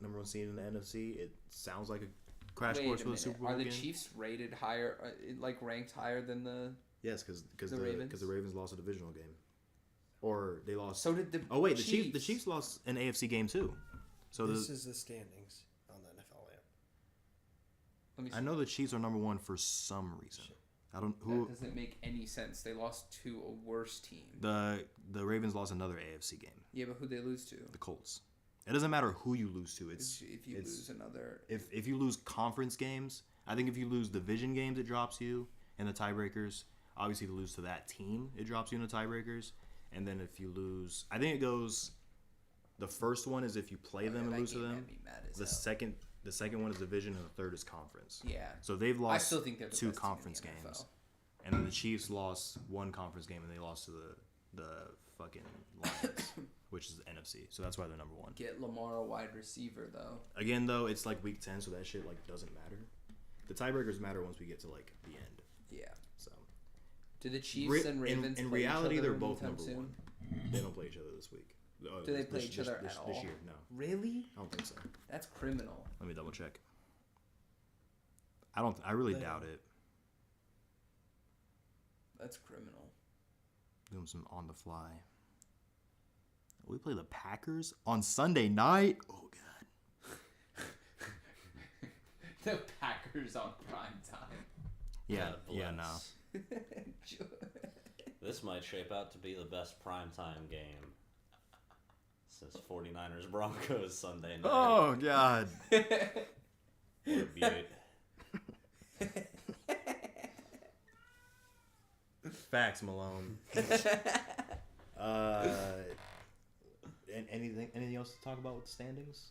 number 1 seed in the NFC. It sounds like a crash Wait course a for the minute. Super Bowl Are the again. Chiefs rated higher, ranked higher than the? Yes, because The Ravens? the Ravens lost a divisional game, or they lost. So did the. Oh wait, the Chiefs lost an AFC game too. So This the, is the standings on the NFL app. Let me see. I know the Chiefs are number 1 for some reason. I don't who That doesn't make any sense. They lost to a worse team. the Ravens lost another AFC game. Yeah, but who'd they lose to? The Colts. It doesn't matter who you lose to. It's If you it's- lose another. if you lose conference games, I think if you lose division games, it drops you in the tiebreakers. Obviously, if you lose to that team, it drops you in the tiebreakers. And then if you lose, I think it goes. The first one is if you play them and that lose to game them. made me mad as The hell. second one is division, and the third is conference. Yeah. So they've I lost still think they're the 2 best team in conference the NFL. games. And then the Chiefs lost one conference game and they lost to the fucking Lions, which is the NFC. So that's why they're number 1. Get Lamar a wide receiver though. Again, though, it's like week 10, so that shit like doesn't matter. The tiebreakers matter once we get to like the end. Yeah. So Do the Chiefs and Ravens in play reality, each other they're both anytime number soon? 1. They don't play each other this week. Do they play each other at all? This year? No, Really? I don't think so. That's criminal. Let me double check. I really doubt it. That's criminal. Doing some on the fly. We play the Packers on Sunday night. Oh god. The Packers on prime time. Yeah, God yeah, no. bless. This might shape out to be the best primetime game since 49ers Broncos Sunday night. Oh god. What a beaut. Facts, Malone. And anything else to talk about with the standings?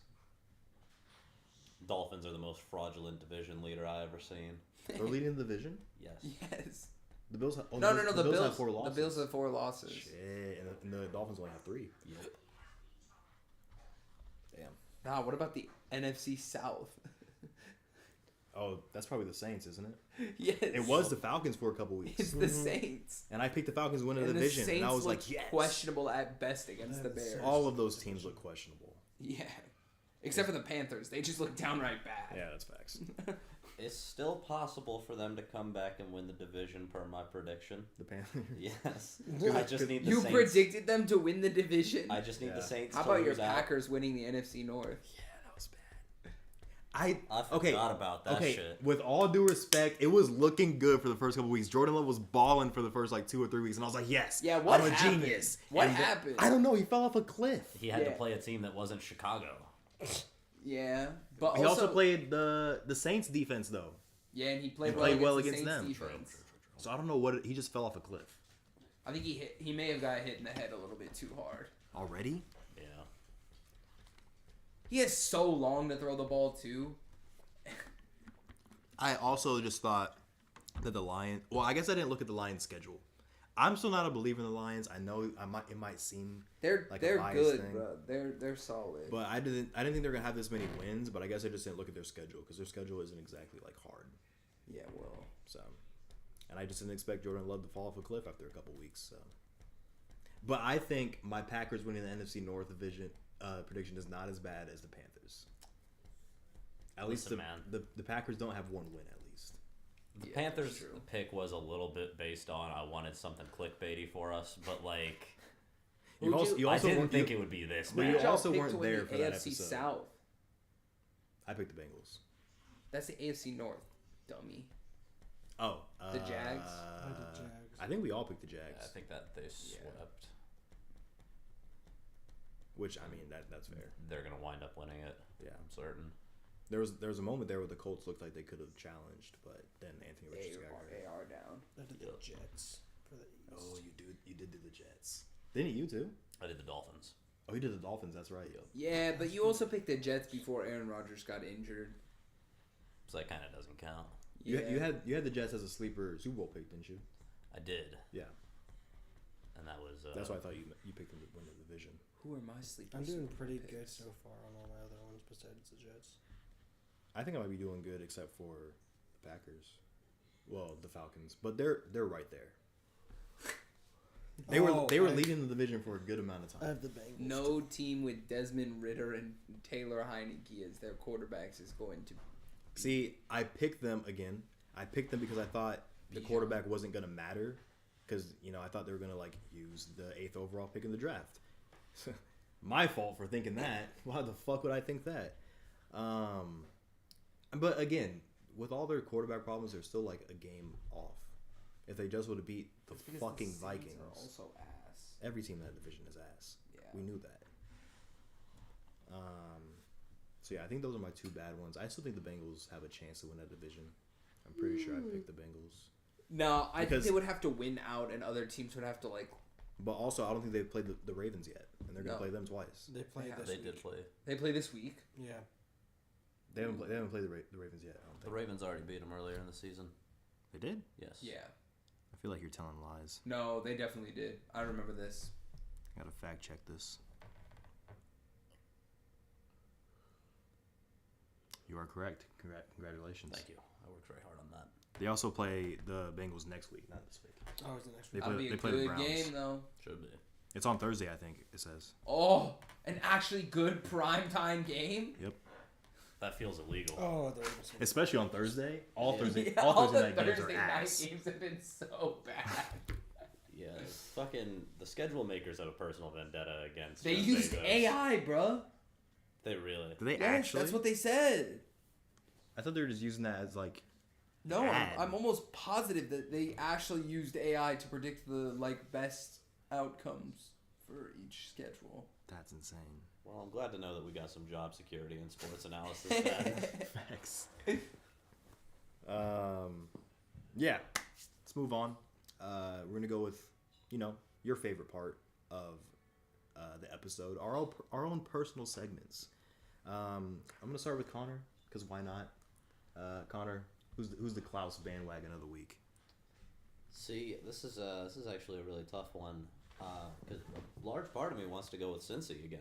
Dolphins are the most fraudulent division leader I ever seen. They're leading the division. Yes. Yes. The Bills. Have, No. The Bills have 4 losses. The Bills have 4 losses. Shit, and the Dolphins only have 3. Yep. Damn. Nah, what about the NFC South? Oh, that's probably the Saints, isn't it? Yes. It was the Falcons for a couple weeks. It's the Saints. And I picked the Falcons to win the And the division, Saints and I was looked like, yes. questionable at best against the Bears. All of those teams look questionable. Yeah. Except for the Panthers. They just look downright bad. Yeah, that's facts. It's still possible for them to come back and win the division per my prediction. The Panthers. Yes. I just need the You Saints. predicted them to win the division. I just need Yeah. the Saints How to about your lose out. Packers winning the NFC North? Yeah, that was bad. I forgot about that okay, shit. with all due respect, it was looking good for the first couple weeks. Jordan Love was balling for the first like 2 or 3 weeks, and I was like, yes, Yeah, what I'm a happened? genius. What And happened? I don't know. He fell off a cliff. He had to Yeah. play a team that wasn't Chicago. Yeah, but He also played the Saints defense though, Yeah, and he played, He played well against against the them. Saints defense. so I don't know what he just fell off a cliff I think he may have got hit in the head a little bit too hard. already. Yeah. He has so long to throw the ball too. I also just thought that the Lions. Well, I guess I didn't look at the Lions' schedule. I'm still not a believer in the Lions. I know it might seem They're like a they're bias good, thing. bro. They're solid. But I didn't think they're gonna have this many wins. But I guess I just didn't look at their schedule because their schedule isn't exactly like hard. yeah, well, So, and I just didn't expect Jordan Love to fall off a cliff after a couple weeks. So, but I think my Packers winning the NFC North division prediction is not as bad as the Panthers. At least Listen, man. the Packers don't have 1 win at least. The Yeah, Panthers that's true. pick was a little bit based on I wanted something clickbaity for us, but like You also I didn't weren't- think it would be this But bad. you Who'd y'all also pick weren't to win there the for that AFC episode. South. I picked the Bengals. That's the AFC North, dummy. Oh, The Jags? I did Jags. I think we all picked the Yeah, Jags. I think that they swept. Which I mean that's fair. They're gonna wind up winning it. Yeah. I'm certain. There was a moment there where the Colts looked like they could have challenged, but then Anthony They Richardson got hurt. are down. I did the Jets for the East. Oh, you did do the Jets. Didn't you too? I did the Dolphins. Oh, you did the Dolphins. That's right. Yeah, but you also picked the Jets before Aaron Rodgers got injured. So that kind of doesn't count. You Yeah. you had the Jets as a sleeper Super Bowl pick, didn't you? I did, Yeah. and that was. That's why I thought you picked them to win the division. Who are my sleepers? I'm doing pretty good so far on all my other ones besides the Jets. I think I might be doing good except for the Packers. Well, the Falcons, but they're right there. They were I- leading the division for a good amount of I time. have the Bengals. No team with Desmond Ritter and Taylor Heineke as their quarterbacks is going to. See, I picked them again. I picked them because I thought the Yeah. quarterback wasn't going to matter because, I thought they were going to like use the 8th overall pick in the draft. My fault for thinking that. Why the fuck would I think that? But again, with all their quarterback problems, they're still like a game off. If they just would have beat the It's because fucking Saints Vikings, are also ass. every team in that division is ass. Yeah. We knew that. So yeah, I think those are my 2 bad ones. I still think the Bengals have a chance to win that division. I'm pretty sure I picked the Bengals. No, I think Because- they would have to win out, and other teams would have to like. But also, I don't think they've played the Ravens yet, and they're gonna No. play them twice. They played Yeah, this They week. did play. They play this week. Yeah. They haven't played the Ravens yet. I don't The think Ravens already beat them earlier in the season. they did. Yes. Yeah. feel like you're telling lies. No, they definitely did. I remember this. Gotta fact check this. You are correct. Congratulations. Thank you. I worked very hard on that. They also play the Bengals next week, not this week. Oh, it's the next They week. That'll play, be they a play the good Browns. game, though. Should be. It's on Thursday, I think it says. Oh, an actually good primetime game? That feels illegal. Oh, the Ravens. Especially on Thursday. All Yeah. Thursday, Yeah, all the Thursday night games are Thursday night ass. games have been so bad. Yeah, fucking the schedule makers have a personal vendetta against. They Jeff used Bezos. AI, bruh. They really. Do they Yes, actually? that's what they said. I thought they were just using that as like. No, Bad. I'm almost positive that they actually used AI to predict the best outcomes for each schedule. That's insane. Well, I'm glad to know that we got some job security in sports analysis. Then. Facts. Yeah. Let's move on. We're gonna go with, your favorite part of the episode, our own personal segments. I'm gonna start with Connor because why not? Connor, who's the Klaus bandwagon of the week? See, this is actually a really tough one because a large part of me wants to go with Cincy again,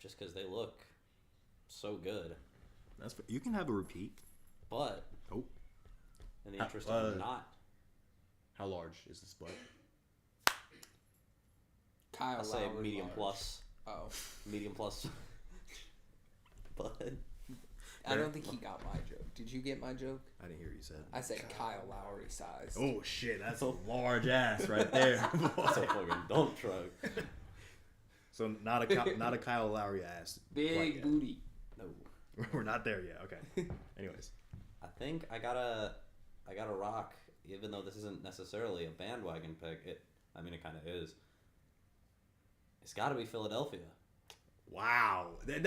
just because they look so good. You can have a repeat. But Oh, in the interest of not, how large is this butt? Kyle I'll say Lowry medium large. plus. Oh, Medium plus. But I don't think he got my joke. Did you get my joke? I didn't hear what you said. I said Kyle Lowry size. Oh shit, that's a large ass right there. that's a fucking dump truck. So not a Kyle Lowry ass. quite Big yet. booty. No, We're not there yet. Okay. Anyways, I think I gotta rock. Even though this isn't necessarily a bandwagon pick, it kind of is. It's got to be Philadelphia. wow, that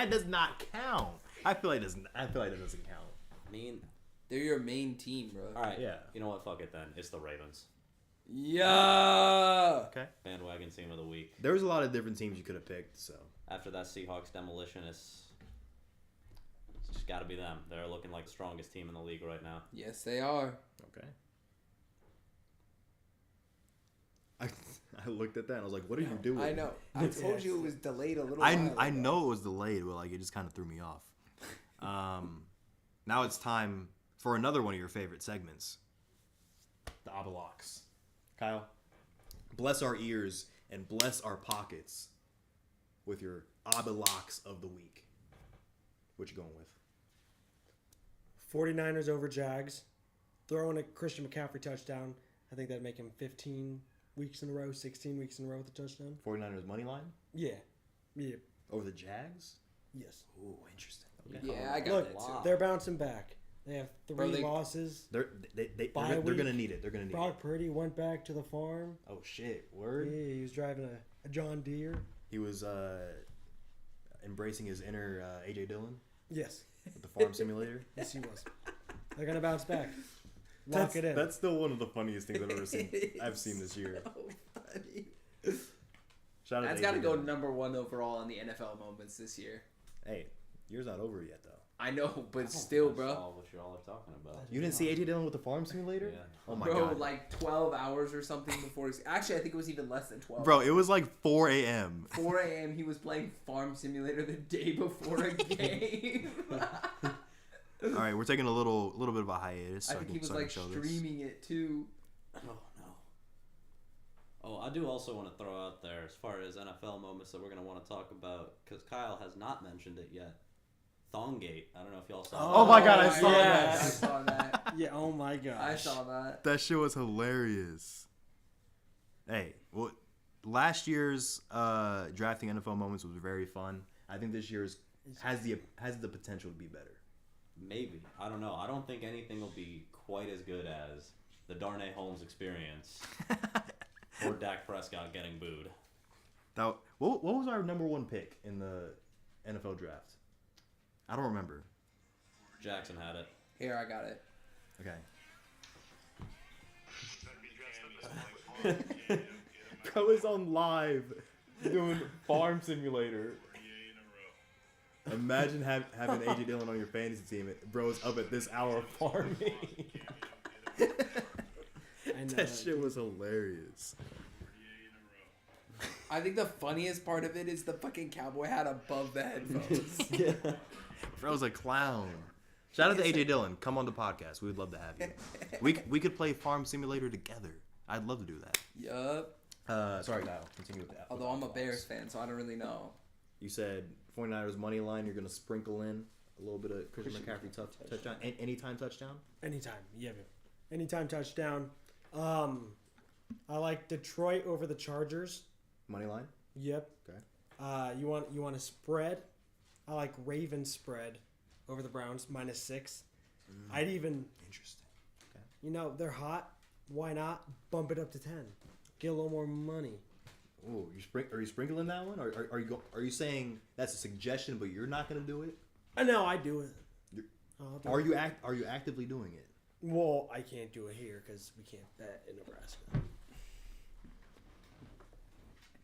does not count. I feel like that doesn't count. I mean, They're your main team, bro. all right. Yeah. You know what? Fuck it then. It's the Ravens. Yeah. Okay. Bandwagon team of the week. There was a lot of different teams you could have picked. So After that Seahawks demolition, it's just got to be them. They're looking like the strongest team in the league right now. Yes, they are. okay. I looked at that and I was like, "What are you doing?" I know. I told you it was delayed a little. I while know it was delayed, but it just kind of threw me off. Now it's time for another one of your favorite segments, the Abelox. Kyle, bless our ears and bless our pockets with your Abelox of the week. What you going with? 49ers over Jags. Throwing a Christian McCaffrey touchdown. I think that'd make him 15 weeks in a row, 16 weeks in a row with a touchdown. 49ers money line Yeah. Yeah. over the Jags? Yes. Ooh, interesting. Okay. Yeah, I got Look, that too. they're bouncing back. They have three Bro, they- losses. They're Bye gonna week. need it. They're gonna need Brock it. Purdy went back to the farm. Oh shit! Yeah, Word. he was driving a John Deere. He was embracing his inner AJ Dillon Yes. with the farm simulator. Yes, he was. They're going to bounce back. Lock it in. That's still one of the funniest things I've ever seen. I've seen this year. Shout out That's to got to AJ go Dillon. number one overall in the NFL moments this year. Hey, year's not over yet though. I know, I but don't still, think I bro. saw what y'all are talking about. You didn't see AJ Dillon with the farm simulator? Yeah. Oh my Bro, god. like 12 hours or something before. Actually, I think it was even less than 12. Bro, it was like 4 a.m. 4 a.m. He was playing Farm Simulator the day before a game. All right, we're taking a little bit of a hiatus. I So think he was so I can like show this. streaming it too. Oh no. Oh, I do also want to throw out there as far as NFL moments that we're gonna want to talk about because Kyle has not mentioned it yet. Thonggate. I don't know if y'all saw. Oh my God, I yeah, saw that. I saw that. Yeah, oh my gosh. I saw that. That shit was hilarious. Hey, well, last year's drafting NFL moments was very fun. I think this year's has the potential to be better. Maybe. I don't know. I don't think anything will be quite as good as the Darnay Holmes experience or Dak Prescott getting booed. Now, what was our number one pick in the NFL draft? I don't remember. Jackson had it. Here, I got it. Okay. Bro is on live doing Farm Simulator. Imagine having AJ Dillon on your fantasy team. Bro's up at this hour farming. That shit was hilarious. I think the funniest part of it is the fucking cowboy hat above the headphones. Yeah. Bro's a clown. Shout out to AJ Dillon. Come on the podcast. We would love to have you. We could play Farm Simulator together. I'd love to do that. Yup. Sorry, Kyle. Continue with that. Although I'm a Bears fan, so I don't really know. You said 49ers money line. You're gonna sprinkle in a little bit of Christian McCaffrey touchdown. Anytime touchdown. Anytime, yeah, man. Anytime touchdown. I like Detroit over the Chargers. Money line. Yep. Okay. You want a spread? I like Ravens spread over the Browns -6. I'd even, Interesting. they're hot. Why not bump it up to 10? Get a little more money. Oh, are you sprinkling that one? Or are you saying that's a suggestion, but you're not gonna do it? I know I do it. I'll do it. Are you actively doing it? Well, I can't do it here because we can't bet in Nebraska.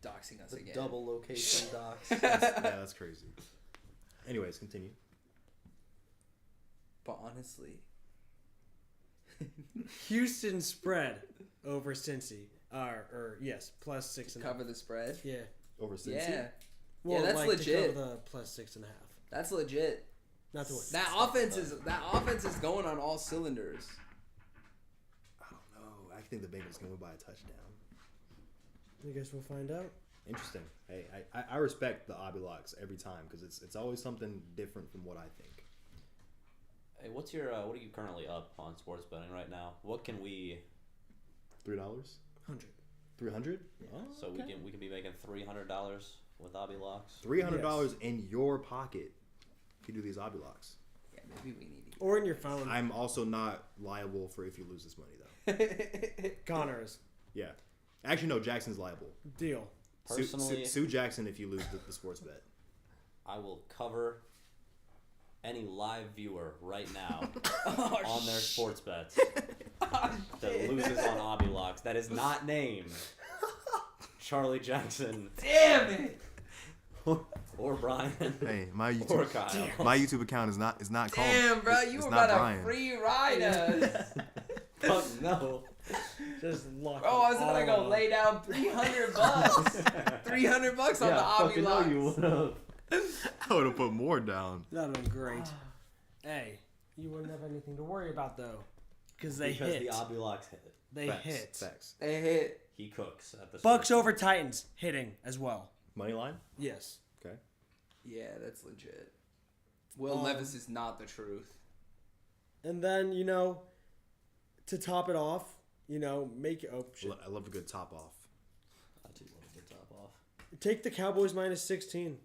Doxing us The again. double location docs. That's crazy. Anyways, continue. But honestly, Houston spread over Cincy. Yes, +6.5. cover the spread. Yeah. Over Cincy? Yeah, Well, that's like legit. To cover the +6.5. that's legit. Not to win. That offense is going on all cylinders. I don't know. I think the Bengals can win by a touchdown. I guess we'll find out. Interesting. Hey, I respect the Obilocks every time because it's always something different from what I think. Hey, what are you currently up on sports betting right now? What can we? $3? 100. 300? So we can be making $300 with Obilocks. $300 in your pocket if you do these Obilocks. Yeah, maybe we need Or in your phone. I'm also not liable for if you lose this money though. to. Connor is. Yeah. Actually, no. Jackson's liable. Deal. Personally, Sue Jackson if you lose the sports bet. I will cover any live viewer right now Oh, on their sports bets that loses on Obilocks that is not named Charlie Jackson Damn it! or Brian Hey, my or Kyle. YouTube account is not called. Damn, bro, you it's were not about Brian. to free ride us. Fuck no. Just lock Bro, I was gonna go lay down $300. $300 on the Obilocks. you would have. I would have put more down. That'd have been great. Hey, you wouldn't have anything to worry about though. Because they Because hit. the Obilocks hit. They Facts. hit. Facts. They hit. He cooks at the Bucks sports over Titans hitting as well. Money line. Yes. Okay. Yeah, that's legit. Will Levis is not the truth. And then, to top it off, make it. Oh, shit. I love a good top off. I do love the top off. Take the Cowboys -16.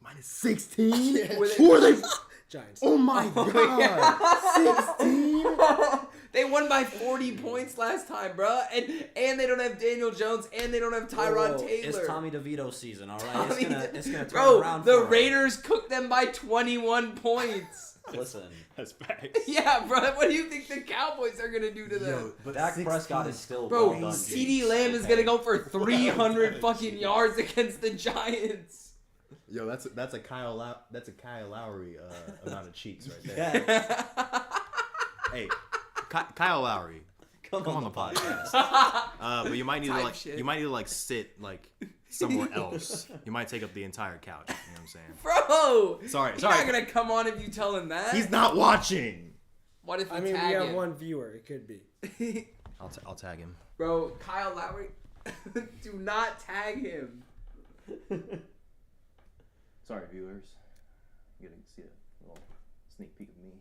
-16? With Who are they? Giants. Oh my god! 16? They won by 40 points last time, bro. And they don't have Daniel Jones and they don't have Tyrod Whoa, Taylor. It's Tommy DeVito season, all right? Tommy It's gonna turn Bro, around. the for him. Raiders cooked them by 21 points. Listen, That's facts. Yeah, bro. What do you think the Cowboys are gonna do to them? but Dak Prescott is still Bro, well done. CeeDee James. Lamb is Okay. gonna go for 300 fucking yards against the Giants. Yo, that's a Kyle Lowry amount of cheeks right there. Yeah. Hey, Kyle Lowry, Come come on the podcast. but you might need to Type like shit. you might need to like sit like somewhere else. You might take up the entire couch. You know what I'm saying? Bro, Sorry, he's sorry. not gonna come on if you tell him that. He's not watching. What if you I mean, we tag have him? one viewer. It could be. I'll tag him. Bro, Kyle Lowry, do not tag him. Sorry, viewers. You get to see a little sneak peek of me.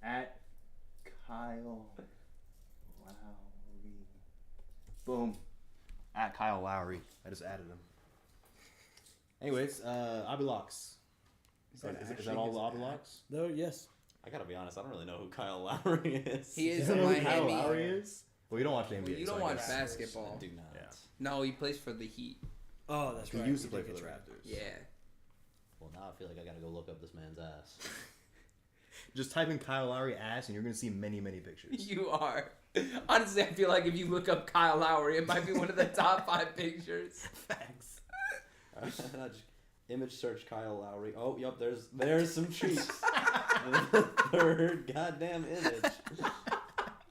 At Kyle Lowry. Boom. At Kyle Lowry. I just added him. Anyways, Obilocks. Is that all the Obilocks? Though, yes. I gotta be honest, I don't really know who Kyle Lowry is. He is You in don't know who Kyle Miami. Lowry is? Well, you don't watch the NBA. Well, you so don't I watch guess. basketball. I do not. Yeah. No, he plays for the Heat. Oh, that's He right. used to You play did for the get traded. Raptors. Yeah. Well, now I feel like I gotta go look up this man's ass. Just type in Kyle Lowry ass and you're going to see many, many pictures. You are. Honestly, I feel like if you look up Kyle Lowry, it might be one of the top 5 pictures. Facts. I just image search Kyle Lowry. Oh, yep, there's some cheeks. The third goddamn image.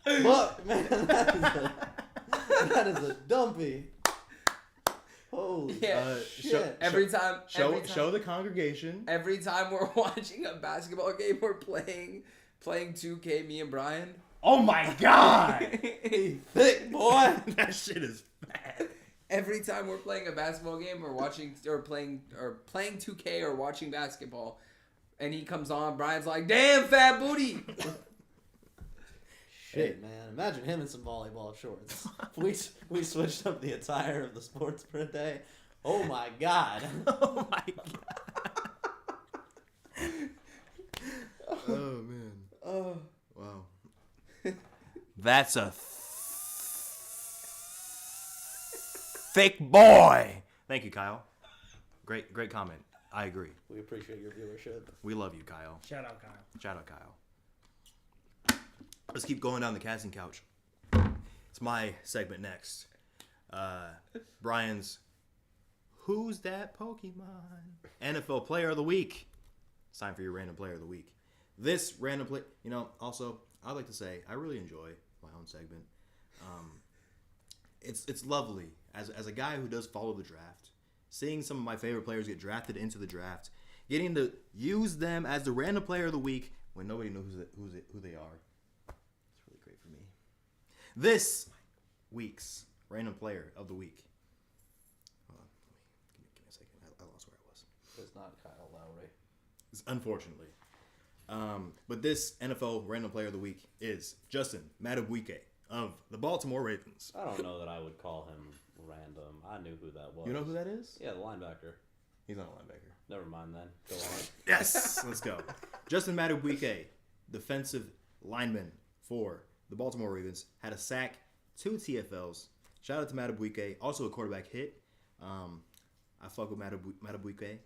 Fuck, man, that is a dumpy. Holy Yeah. shit. Every time, Show the congregation. every time we're watching a basketball game, we're playing 2K. Me and Brian. Oh my god! Thick boy. That shit is bad. Every time we're playing a basketball game or playing 2K or watching basketball, and he comes on, Brian's like, "Damn, fat booty." Shit, man. Imagine him in some volleyball shorts. we switched up the attire of the sports for a day. Oh my god. Oh my god. Oh man. Oh. Wow. That's a thick boy. Thank you, Kyle. Great comment. I agree. We appreciate your viewership. We love you, Kyle. Shout out, Kyle. Shout out, Kyle. Let's keep going down the casting couch. It's my segment next. Brian's Who's That Pokemon? NFL Player of the Week. It's time for your random player of the week. This random play, also, I'd like to say I really enjoy my own segment. It's lovely as a guy who does follow the draft, seeing some of my favorite players get drafted into the draft, getting to use them as the random player of the week when nobody knows who they are. It's really great for me. This week's random player of the week. Hold on, give me a second. I lost where I was. It's not Kyle Lowry. Unfortunately. But this NFL random player of the week is Justin Madubuike of the Baltimore Ravens. I don't know that I would call him random. I knew who that was. You know who that is? Yeah, the linebacker. He's not a linebacker. Never mind then. Go on. Yes, let's go. Justin Madubuike, defensive lineman for the Baltimore Ravens, had a sack, 2 TFLs. Shout out to Madubuike, also a quarterback hit. I fuck with Madubuike.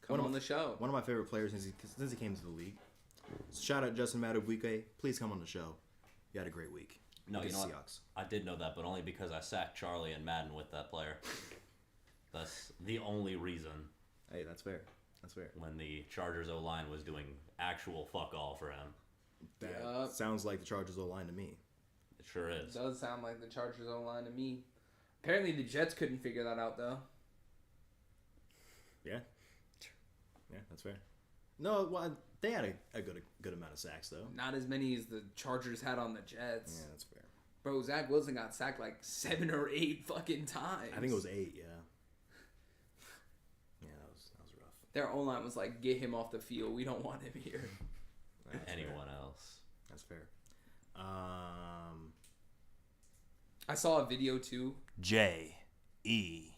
Come on the show. One of my favorite players since he came to the league. Shout out Justin Madubuike. Please come on the show. You had a great week. No, you know what? Seahawks. I did know that, but only because I sacked Charlie and Madden with that player. That's the only reason. Hey, that's fair. That's fair. When the Chargers O-line was doing actual fuck all for him. That Yup. sounds like the Chargers O-line to me. It sure It is. does sound like the Chargers O-line to me. Apparently the Jets couldn't figure that out though. Yeah. Yeah, that's fair. No, well, they had a good amount of sacks though. Not as many as the Chargers had on the Jets. Yeah, that's fair. Bro, Zach Wilson got sacked like 7 or 8 fucking times. I think it was 8. Yeah. Yeah, that was rough. Their O-line was like, get him off the field. We don't want him here. That's fair. Anyone else? That's fair. I saw a video too. J-E.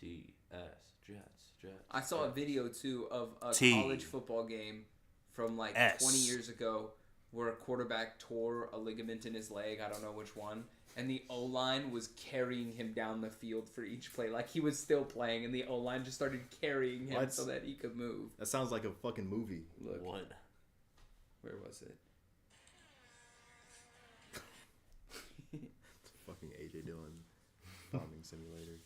T-S. Jets. I saw a video too of a T. college football game from like S. 20 years ago where a quarterback tore a ligament in his leg. I don't know which one. And the O-line was carrying him down the field for each play. Like he was still playing and the O-line just started carrying him What? so that he could move. That sounds like a fucking movie. Look, What? where was it? Fucking AJ Dillon bombing simulator.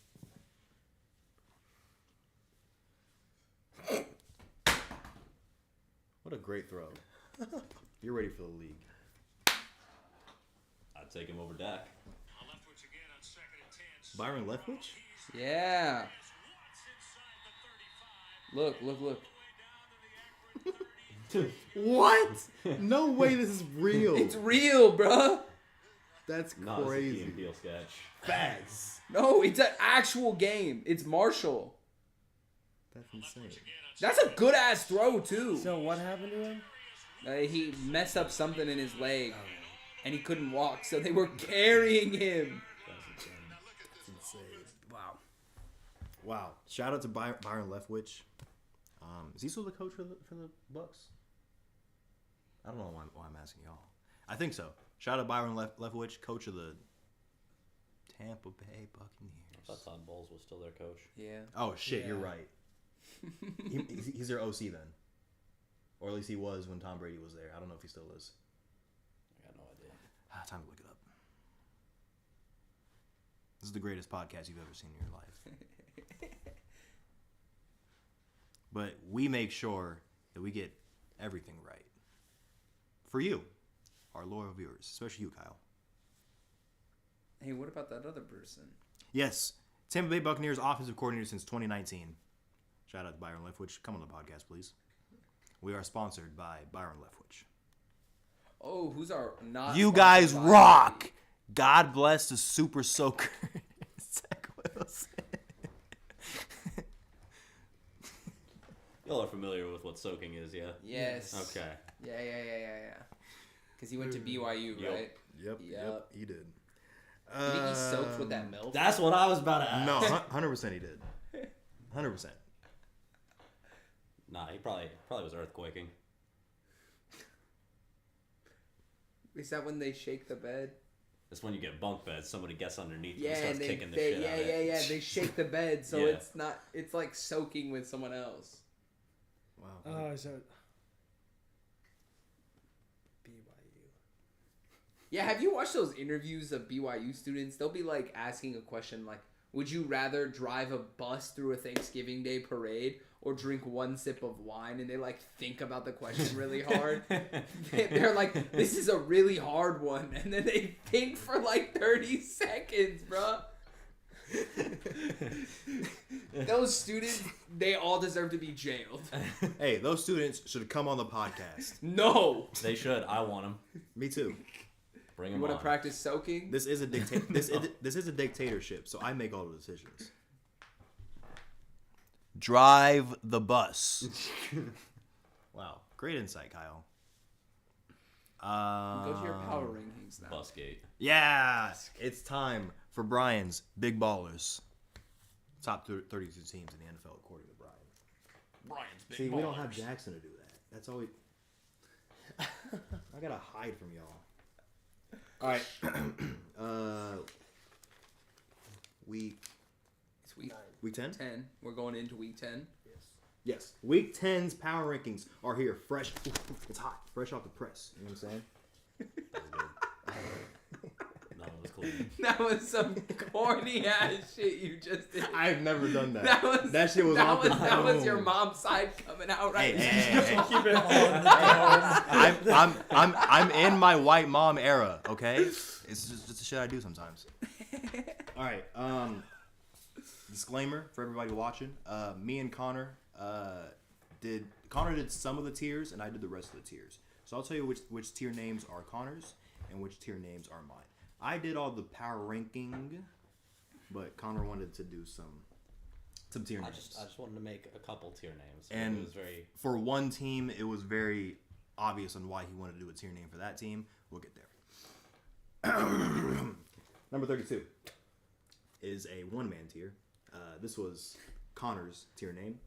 What a great throw. You're ready for the league. I'd take him over Dak. Byron Leftwich? Yeah. Look. What? No way this is real. It's real, bruh. That's Not as a Key crazy. and Peele sketch. Facts. No, it's an actual game. It's Marshall. That's insane. That's a good ass throw too. So what happened to him? He messed up something in his leg, and he couldn't walk, so they were carrying him. That's insane. Wow. Shout out to Byron Leftwich. Is he still the coach for the Bucks? I don't know why I'm asking y'all. I think so. Shout out Byron Leftwich, coach of the Tampa Bay I Buccaneers. thought Todd Bowles was still their coach. Yeah. Oh shit, you're Yeah. right. He's their OC then, or at least he was when Tom Brady was there. I don't know if he still is. I got no idea. Time to look it up. This is the greatest podcast you've ever seen in your life. But we make sure that we get everything right for you. our loyal viewers, especially you, Kyle. Hey, what about that other person? Yes, Tampa Bay Buccaneers offensive coordinator since 2019. Shout out to Byron Leftwich. Come on the podcast, please. We are sponsored by Byron Leftwich. Oh, who's our not? You sponsored guys by- rock. God bless the Super Soaker. Zach Wilson. Y'all are familiar with what soaking is, yeah? Yes. Okay. Yeah. Because he went to BYU, Yep. right? Yep, Yep. he did. You think he soaked with that milk? That's what I was about to ask. No, 100% he did. 100%. Nah, he probably was earthquaking. Is that when they shake the bed? That's when you get bunk beds. Somebody gets underneath you Yeah, and starts and they, kicking the they shit yeah, out of yeah, it. yeah. They shake the bed, so Yeah. it's not. It's like soaking with someone else. Wow. So BYU. Yeah, have you watched those interviews of BYU students? They'll be like asking a question like, "Would you rather drive a bus through a Thanksgiving Day parade or drink one sip of wine?" And they like think about the question really hard. They're like, "This is a really hard one," and then they think for like 30 seconds, bruh. Those students, they all deserve to be jailed. Hey, those students should come on the podcast. No. They should. I want them. Me too. Bring You them want on. to practice soaking? This is a this is a dictatorship, so I make all the decisions. Drive the bus. Wow, great insight, Kyle. Go to your power rankings now. Busgate. Yeah, it's time for Brian's Big Ballers. Top 32 teams in the NFL according to Brian. Brian's big See, we don't have ballers. Jackson to do that. That's all we. I gotta hide from y'all. All right. Week It's week week 10. 10. We're going into week 10. Yes. Week 10's power rankings are here, fresh. It's hot, fresh off the press. You know what I'm saying? No, it was clean. That was some corny ass shit you just did. I've never done that. That shit was off the that was dome. your mom's side coming out right now. Hey. Keep it on the dome. I'm in my white mom era. Okay, it's just the shit I do sometimes. All right. Disclaimer for everybody watching. Me and Connor did some of the tiers, and I did the rest of the tiers. So I'll tell you which tier names are Connor's and which tier names are mine. I did all the power ranking, but Connor wanted to do some tier I names. just wanted to make a couple tier names. And it was very. for one team, it was very obvious on why he wanted to do a tier name for that team. We'll get there. Number 32 is a one-man tier. This was Connor's tier name.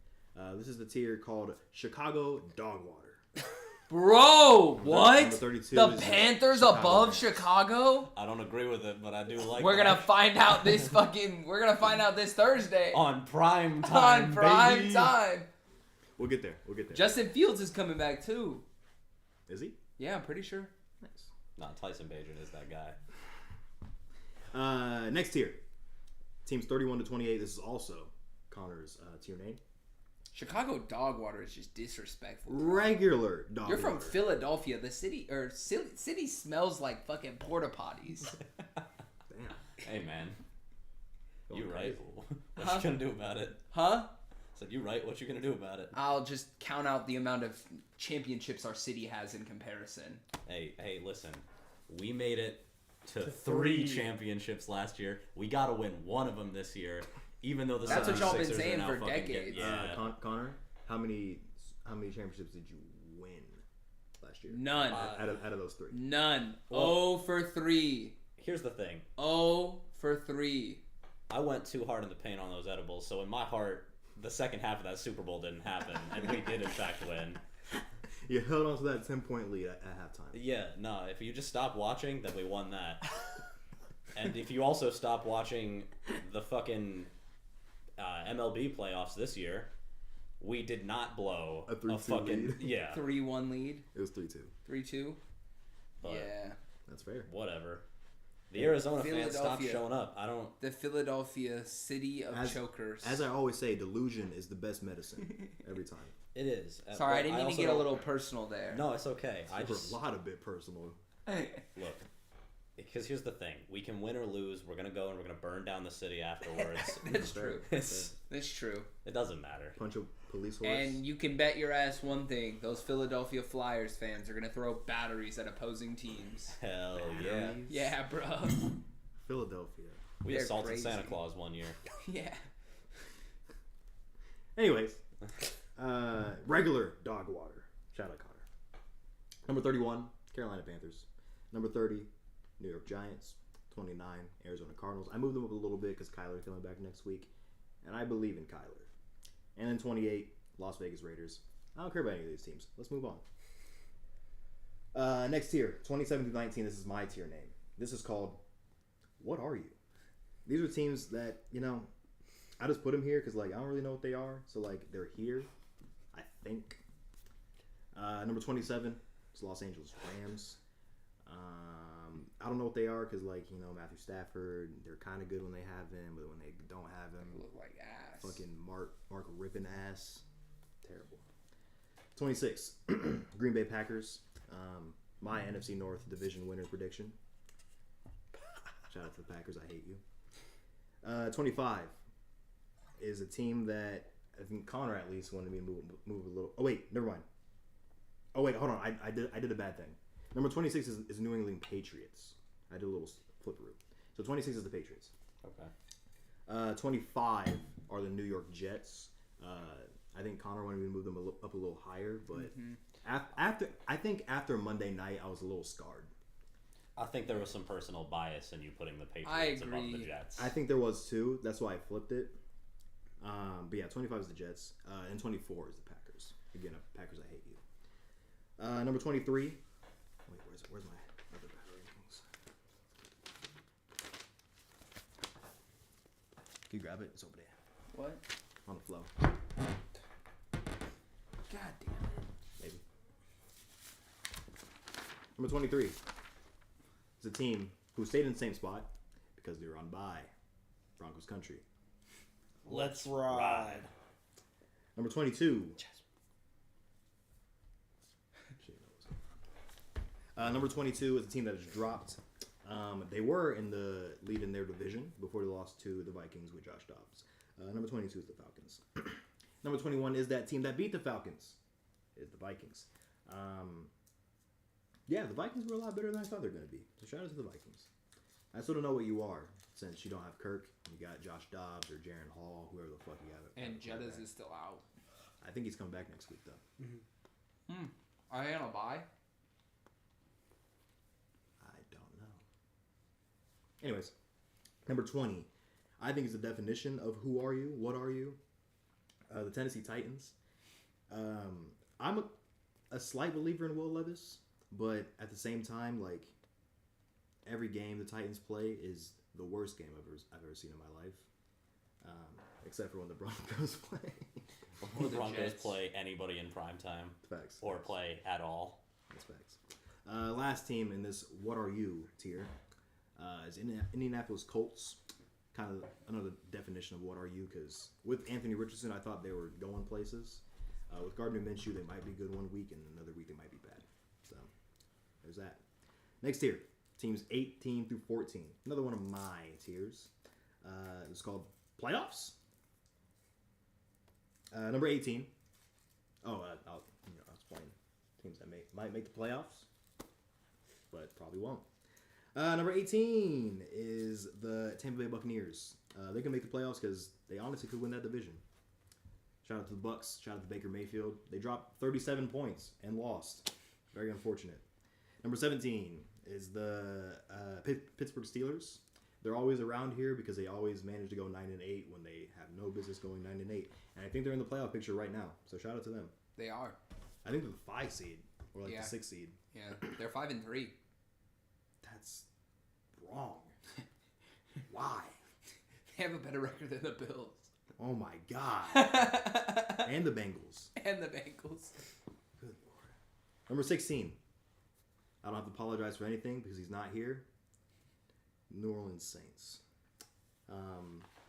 This is the tier called Chicago Dogwater. Bro, what? Number 32 The is Panthers Chicago above Bears. Chicago? I don't agree with it, but I do like. We're that. gonna find out this Thursday on prime time. on prime baby. time. We'll get there. Justin Fields is coming back too. Is he? Yeah, I'm pretty sure. Nice. Nah, Tyson Bagent is that guy. Next tier. Teams 31 to 28. This is also Connor's tier name. Chicago Dogwater is just disrespectful. Regular Dogwater. You're from Philadelphia. The city smells like fucking porta potties. Damn. Hey man, Going you right? crazy. What Huh? you gonna do about it? Huh? Said you right. What you gonna do about it? I'll just count out the amount of championships our city has in comparison. Hey, listen. We made it to 3 championships last year. We gotta win one of them this year. Even though the That's what y'all been 76ers are saying now for fucking decades. yeah. Connor, how many championships did you win last year? None. Out of those 3. None. Well- 0 for 3. Here's the thing. 0 for 3. I went too hard in the paint on those edibles, so in my heart, the second half of that Super Bowl didn't happen, and we did in fact win. You held on to that 10-point lead at halftime. Yeah, no, if you just stop watching, then we won that. And if you also stop watching the fucking MLB playoffs this year, we did not blow A 3-2 fucking lead. yeah. 3-1 lead. It was 3-2. 3-2. But Yeah. That's fair. whatever. The Arizona fans stopped Philadelphia. showing up. I don't. The Philadelphia City of Chokers. As I always say, delusion is the best medicine every time. It is. Sorry, I But didn't mean to also get a don't- little personal there. No, it's okay. I For just a lot of bit personal. Look, because here's the thing: we can win or lose. We're gonna go and we're gonna burn down the city afterwards. That's true. It's, That's true. it doesn't matter. Punch a police horse. And you can bet your ass one thing: those Philadelphia Flyers fans are gonna throw batteries at opposing teams. Hell yeah! Batteries. Yeah, bro. Philadelphia. We They're assaulted crazy. Santa Claus one year. Yeah. Anyways, regular dog water. Shout out Connor. Number 31, Carolina Panthers. Number 30, New York Giants. 29, Arizona Cardinals. I moved them up a little bit because Kyler's coming back next week, and I believe in Kyler. And then 28, Las Vegas Raiders. I don't care about any of these teams. Let's move on. Next tier, 27 through 19. This is my tier name. This is called What Are You? These are teams that, I just put them here because, I don't really know what they are. So, they're here, I think. Number 27 is Los Angeles Rams. I don't know what they are because, Matthew Stafford, they're kind of good when they have him, but when they don't have him, Look like ass. fucking Mark Rippin ass. Terrible. 26, Green Bay Packers. My NFC North division winner prediction. Shout out to the Packers. I hate you. 25 is a team that I think Connor at least wanted me to move a little. Oh wait, never mind. Oh wait, hold on. I did a bad thing. Number 26 is New England Patriots. I did a little flipperoo. So 26 is the Patriots. Okay. 25 are the New York Jets. I think Connor wanted me to move them up a little higher, but after Monday night, I was a little scarred. I think there was some personal bias in you putting the Patriots I above the agree. Jets. I think there was too. That's why I flipped it. But yeah, 25 is the Jets, and 24 is the Packers. Again, Packers, I hate you. Number 23. Wait, where's my other battle rankings? Can you grab it? It's over there What? on the flow. God damn it. Maybe. Number 23 is a team who stayed in the same spot because they were on bye. Broncos country. Let's ride. Number 22. Number 22 is a team that has dropped. They were in the lead in their division before they lost to the Vikings with Josh Dobbs. Number 22 is the Falcons. Number 21 is that team that beat the Falcons. Is the Vikings. Yeah, the Vikings were a lot better than I thought they were going to be. So shout out to the Vikings. I still don't know what you are since you don't have Kirk. You got Josh Dobbs or Jaron Hall, whoever the fuck you have. And Jettas is still out. I think he's coming back next week though. Are they on a bye? I don't know. Anyways, number 20, I think is the definition of who are you, what are you? The Tennessee Titans. I'm a slight believer in Will Levis, but at the same time, every game the Titans play is the worst game I've ever seen in my life, except for when the Broncos play. When the The Broncos Jets. play anybody in prime time Facts. or play at all. That's facts. Last team in this "What Are You" tier is Indianapolis Colts. Kind of another definition of "What Are You" because with Anthony Richardson, I thought they were going places. With Gardner Minshew, they might be good one week, and another week they might be bad. So there's that. Next tier, teams 18 through 14. Another one of my tiers. It's called playoffs. Number 18. I'll explain teams that might make the playoffs, but probably won't. Number 18 is the Tampa Bay Buccaneers. They can make the playoffs because they honestly could win that division. Shout out to the Bucks. Shout out to Baker Mayfield. They dropped 37 points and lost. Very unfortunate. Number 17 is the Pittsburgh Steelers. They're always around here because they always manage to go 9-8 when they have no business going 9-8. And I think they're in the playoff picture right now. So shout out to them. They are. I think they're the 5 seed or Yeah. the 6 seed. Yeah. They're 5-3. That's wrong. Why? They have a better record than the Bills. Oh my God. And the Bengals. And the Bengals. Good Lord. Number 16. I don't have to apologize for anything because he's not here. New Orleans Saints.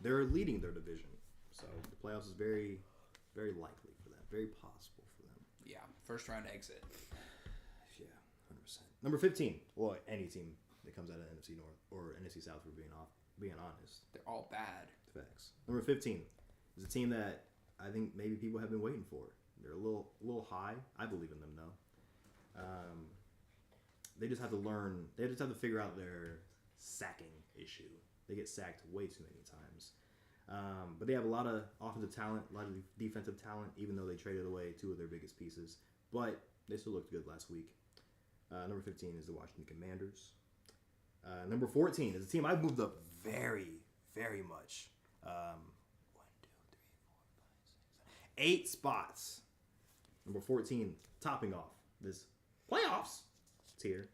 They're leading their division. So the playoffs is very, very likely for them. Very possible for them. Yeah. First round exit. Yeah, 100%. Number 15. Well, any team that comes out of NFC North or NFC South, for being honest. They're all bad. Facts. Number 15 is a team that I think maybe people have been waiting for. They're a little high. I believe in them though. They just have to learn. They just have to figure out their sacking issue. They get sacked way too many times. But they have a lot of offensive talent, a lot of defensive talent, even though they traded away two of their biggest pieces. But they still looked good last week. Number 15 is the Washington Commanders. Number 14 is a team I've moved up very, very much. 8 spots. Number 14, topping off this playoffs tier,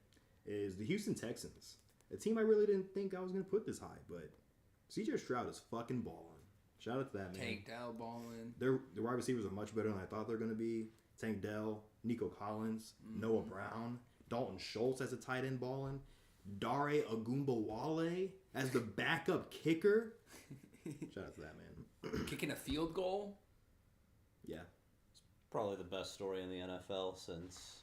is the Houston Texans. A team I really didn't think I was going to put this high, but CJ Stroud is fucking balling. Shout out to that man. Tank Dell balling. The wide receivers are much better than I thought they were going to be. Tank Dell, Nico Collins, Noah Brown, Dalton Schultz as a tight end balling, Dare Agumbawale as the backup kicker. Shout out to that man. Kicking a field goal. Yeah. Probably the best story in the NFL since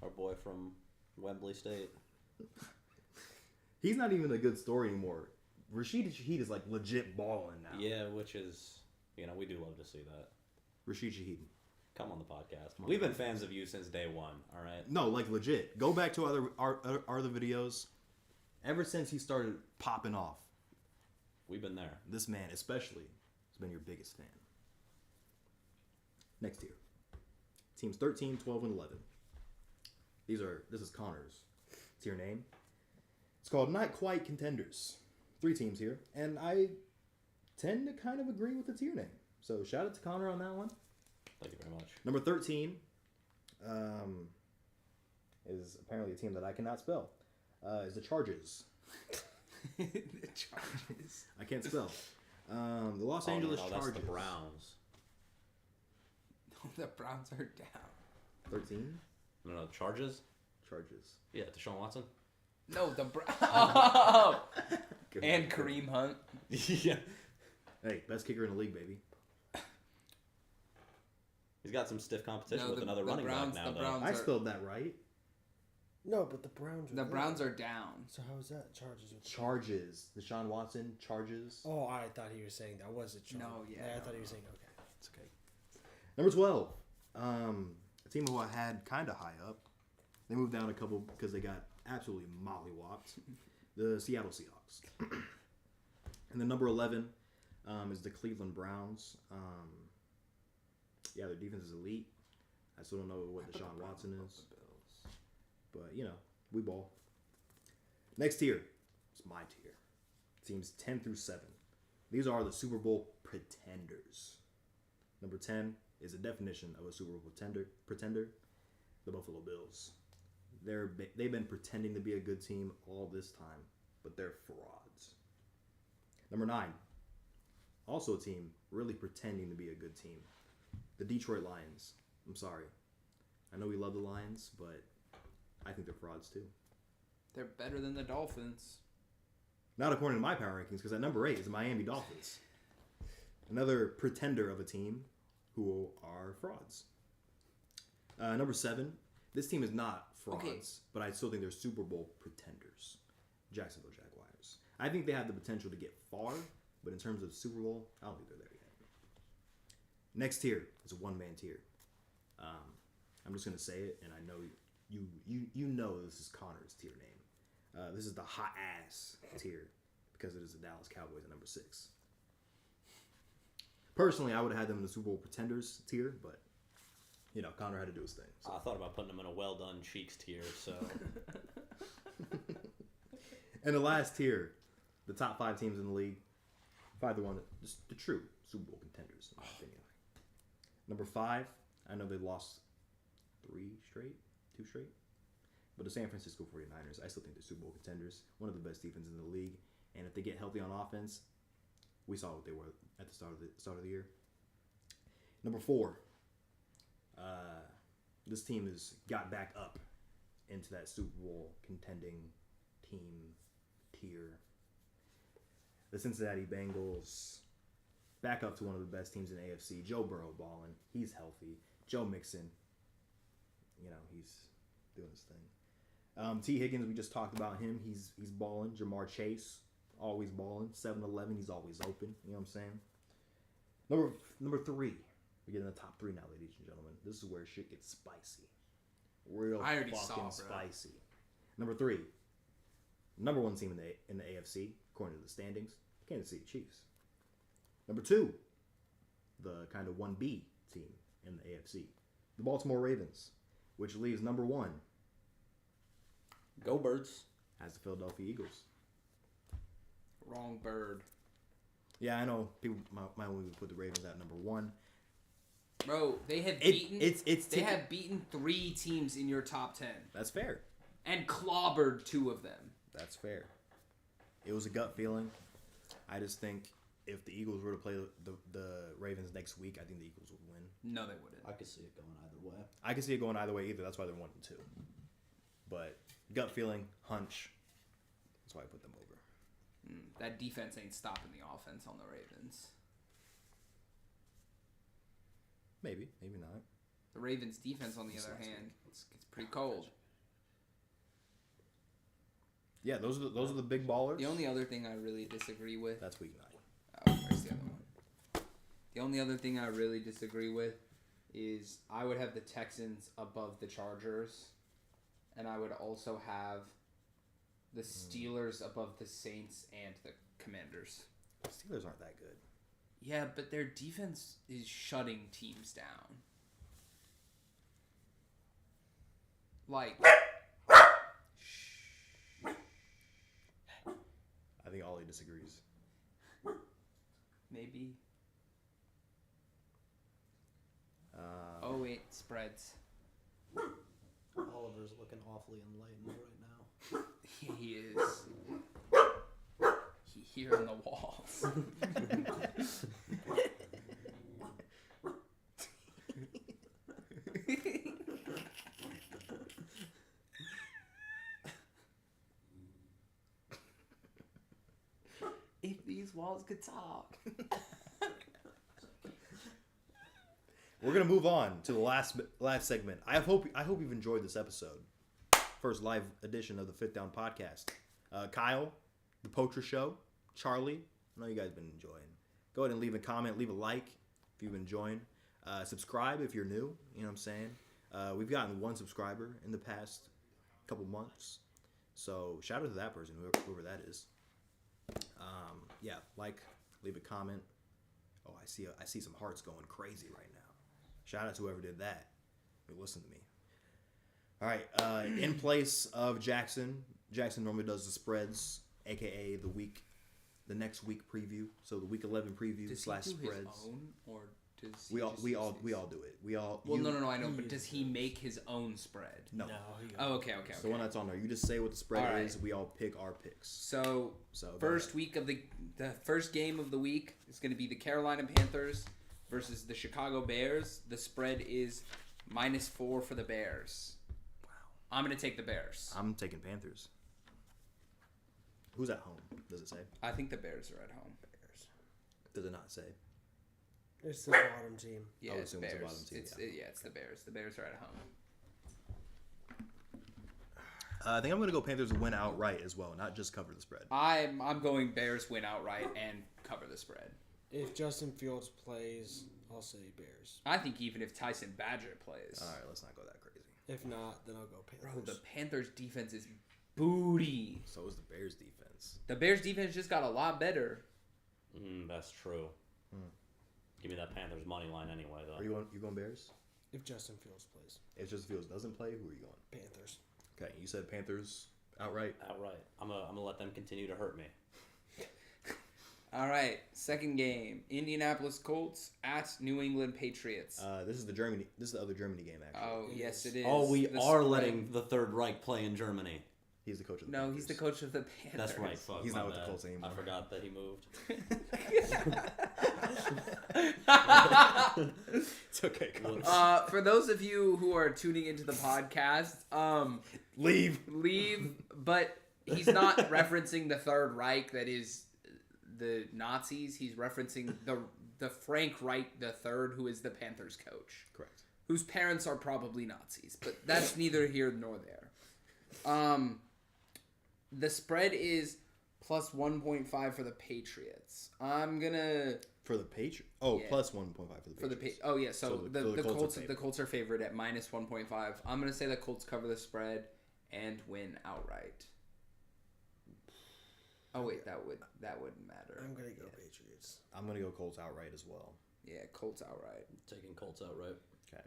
our boy from Wembley State. He's not even a good story anymore. Rashid Shaheed is like legit balling now. Yeah, which is, we do love to see that. Rashid Shaheed. Come on the podcast. We've been fans of you since day one, all right? No, like legit. Go back to our other videos. Ever since he started popping off, We've been there. this man especially has been your biggest fan. Next tier. Teams 13, 12, and 11. This is Connor's tier name. It's called Not Quite Contenders. 3 teams here, and I tend to kind of agree with the tier name. So shout out to Connor on that one. Thank you very much. Number 13 is apparently a team that I cannot spell. Is the Chargers. The Chargers. I can't spell. The Los Angeles no, Chargers. that's the Browns. The Browns are down. 13? No, Charges? Chargers. Yeah, Deshaun Watson. No, the Browns. Good And one. Kareem Hunt. Yeah. Hey, best kicker in the league, baby. He's got some stiff competition No, with another running Browns, back now, the though. Browns I are, spelled that right. No, but the Browns are The there. Browns are down. So how is that? Charges with Charges. Deshaun Watson, Charges. Oh, I thought he was saying that was a charge. No, yeah, I no, thought he no. was saying okay. It's okay. Number 12. A team who I had kind of high up. They moved down a couple because they got absolutely mollywopped. The Seattle Seahawks. And then number 11 is the Cleveland Browns. Yeah, their defense is elite. I still don't know what Deshaun Watson is. But, we ball. Next tier. It's my tier. Teams 10 through 7. These are the Super Bowl pretenders. Number 10 is a definition of a Super Bowl pretender. The Buffalo Bills. They've been pretending to be a good team all this time, but they're frauds. Number 9. Also a team really pretending to be a good team. The Detroit Lions. I'm sorry. I know we love the Lions, but I think they're frauds too. They're better than the Dolphins. Not according to my power rankings, because at number 8 is the Miami Dolphins. Another pretender of a team who are frauds. Number 7. This team is not frauds, Okay. but I still think they're Super Bowl pretenders. Jacksonville Jaguars. I think they have the potential to get far, but in terms of Super Bowl, I don't think they're there yet. Next tier is a one-man tier. I'm just going to say it, and I know you know this is Connor's tier name. This is the hot ass tier because it is the Dallas Cowboys at number 6. Personally, I would have had them in the Super Bowl pretenders tier, but Connor had to do his thing. So. I thought about putting him in a well done cheeks tier, so And the last tier, the top 5 teams in the league, 5 to 1, just the true Super Bowl contenders, in my opinion. Number 5, I know they lost 2 straight. But the San Francisco 49ers, I still think they're Super Bowl contenders. One of the best defenses in the league. And if they get healthy on offense, we saw what they were at the start of the year. Number 4, this team has got back up into that Super Bowl contending team tier. The Cincinnati Bengals, back up to one of the best teams in AFC. Joe Burrow balling. He's healthy. Joe Mixon, he's doing his thing. T. Higgins, we just talked about him. He's balling. Jamar Chase, always balling. 7-Eleven, he's always open. You know what I'm saying? Number 3. We get in the top 3 now, ladies and gentlemen. This is where shit gets spicy. Real I already fucking saw, bro. spicy. Number 3. Number 1 team in the AFC, according to the standings, Kansas City Chiefs. Number 2, the kind of 1B team in the AFC, the Baltimore Ravens, which leaves number 1 Go Birds. as the Philadelphia Eagles. Wrong bird. Yeah, I know people might want to put the Ravens at number 1. Bro, they have They have beaten 3 teams in your top 10 That's fair. and clobbered 2 of them. That's fair. It was a gut feeling. I just think if the Eagles were to play the Ravens next week, I think the Eagles would win. No, they wouldn't. I could see it going either way. I can see it going either way either. That's why they're 1 and 2. But gut feeling, hunch. That's why I put them over. That defense ain't stopping the offense on the Ravens. Maybe not. The Ravens' defense, on the other hand, it's pretty cold. Yeah, those are the big ballers. The only other thing I really disagree with. That's week 9. Oh, where's the other one? The only other thing I really disagree with is I would have the Texans above the Chargers, and I would also have the Steelers above the Saints and the Commanders. Steelers aren't that good. Yeah, but their defense is shutting teams down. Like, I think Ollie disagrees. maybe. Uh, Oh, wait, spreads. Oliver's looking awfully enlightened right now. He is. He here on the walls. If these walls could talk. We're gonna move on to the last segment. I hope you've enjoyed this episode. First live edition of the Fifth Down Podcast. Kyle, the Poacher Show, Charlie. I know you guys have been enjoying. Go ahead and leave a comment, leave a like if you've been enjoying. Subscribe if you're new. You know what I'm saying? We've gotten 1 subscriber in the past couple months, so shout out to that person, whoever that is. Yeah, like, leave a comment. Oh, I see some hearts going crazy right now. Shout out to whoever did that. Listen to me. All right, in place of Jackson normally does the spreads, aka the next week preview. So the week 11 preview Does slash he do spreads. his own, or does he We all just do it. We all. Well, you- no, I know, but does he make his own spread? No. Oh, okay. It's the one that's on there. You just say what the spread All right. is. We all pick our picks. So So go first ahead. week of the first game of the week is going to be the Carolina Panthers versus the Chicago Bears. The spread is -4 for the Bears. Wow. I'm going to take the Bears. I'm taking Panthers. Who's at home? Does it say? I think the Bears are at home. Does it not say? It's the bottom team. Yeah, I would it's assume it's the Bears. bottom team, It's the Bears. The Bears are at home. I think I'm going to go Panthers win outright as well, not just cover the spread. I'm going Bears win outright and cover the spread. If Justin Fields plays, I'll say Bears. I think even if Tyson Badger plays. All right, let's not go that crazy. If not, then I'll go Panthers. Bro, the Panthers defense is booty. So is the Bears defense. The Bears defense just got a lot better. That's true. Give me that Panthers money line anyway, though. Are you going Bears? If Justin Fields plays, If Justin Fields doesn't play, who are you going? Panthers. Okay, you said Panthers outright. Outright. I'm gonna let them continue to hurt me. All right, second game: Indianapolis Colts at New England Patriots. This is the other Germany game actually. Oh, yes, it is. Oh, we The are spread- letting the Third Reich play in Germany. He's the coach of the No, Panthers. he's the coach of the Panthers. That's right. Fuck, He's my not with the bad. Colts anymore. I forgot that he moved. It's okay, coach. For those of you who are tuning into the podcast, Leave. but he's not referencing the Third Reich, that is the Nazis. He's referencing the Frank Reich III, who is the Panthers coach, Correct. whose parents are probably Nazis, but that's neither here nor there. The spread is plus 1.5 for the Patriots. I'm gonna For the Patriots. Oh, Yeah. plus 1.5 for the for the Patriots. oh yeah. So, So the the Colts are Colts favored. the Colts are favored at minus 1.5. I'm gonna say the Colts cover the spread and win outright. Oh wait, that wouldn't matter. I'm gonna go Yeah. Patriots. I'm gonna go Colts outright as well. Yeah, Colts outright. Taking Colts outright. Okay.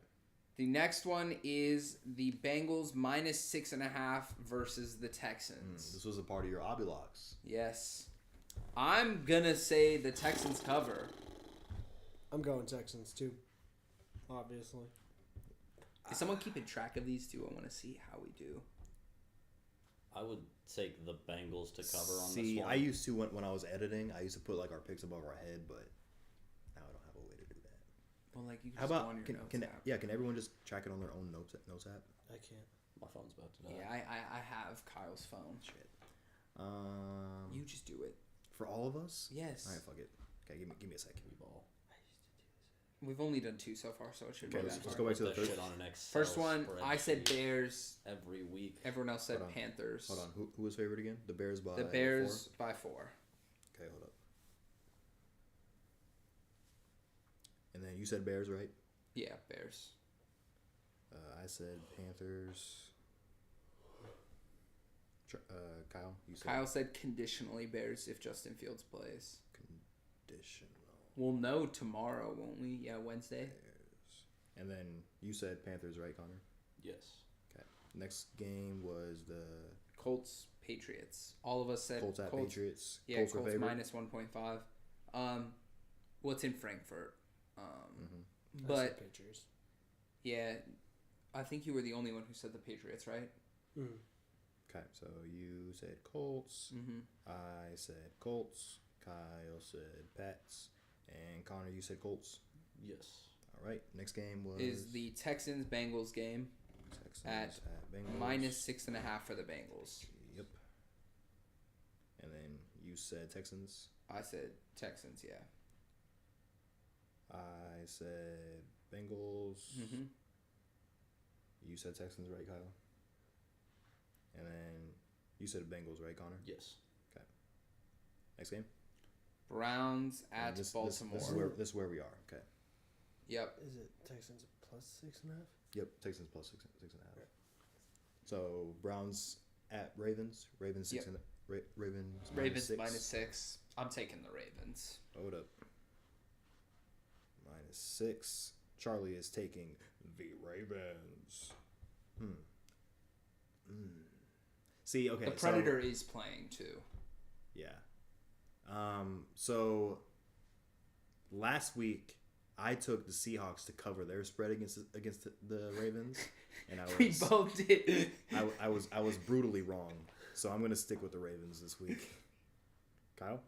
The next one is the Bengals minus 6.5 versus the Texans. This was a part of your Obilocks. Yes. I'm gonna say the Texans cover. I'm going Texans too. Obviously. Is someone keeping track of these two? I want to see how we do. I would take the Bengals to cover on See, this one. I used to when I was editing, I used to put like our picks above our head, but now I don't have a way to do that. Well, like you can How just go about on your can, notes can app. yeah? Can everyone just track it on their own notes app? I can't. My phone's about to die. Yeah, I have Kyle's phone. Shit. You just do it. For all of us? Yes. All right, fuck it. Okay, give me a second. We ball. We've only done two so far, so it should Okay, be let's that go hard. back to the That first. shit on an Excel First one, I said spreadsheet Bears. every week. Everyone else said Hold on. Panthers. Hold on. Who was favored again? The Bears by The Bears by 4. 4? Okay, hold up. And then you said Bears, right? Yeah, Bears. I said Panthers. Kyle, you said Kyle said conditionally Bears if Justin Fields plays. conditional We'll know tomorrow, won't we? Yeah, Wednesday. Bears. And then you said Panthers, right, Connor? Yes. Okay. Next game was the Colts, Patriots. All of us said Colts at Patriots. Yeah, Colts were Colts favored. minus 1.5. What's in Frankfurt? I But said Patriots. yeah, I think you were the only one who said the Patriots, right? Mm. Okay, so you said Colts. Mm-hmm. I said Colts. Kyle said Pats. And Connor, you said Colts. Yes. All right. Next game was Is the Texans Bengals game Texans at Bengals. minus 6.5 for the Bengals? Yep. And then you said Texans. I said Texans, yeah. I said Bengals. Mm-hmm. You said Texans, right, Kyle? And then you said Bengals, right, Connor? Yes. Next game. Browns at Baltimore. This is where we are. Okay. Yep. Is it Texans plus 6.5? Yep. Texans plus six and a half. So Browns at Ravens. Ravens Yep. Ravens Ravens -6. minus 6. I'm taking the Ravens. Hold up. -6. Charlie is taking the Ravens. See, okay. The Predator is playing too. Yeah. So last week I took the Seahawks to cover their spread against the Ravens, and We both did. I was brutally wrong. So I'm gonna stick with the Ravens this week. Kyle.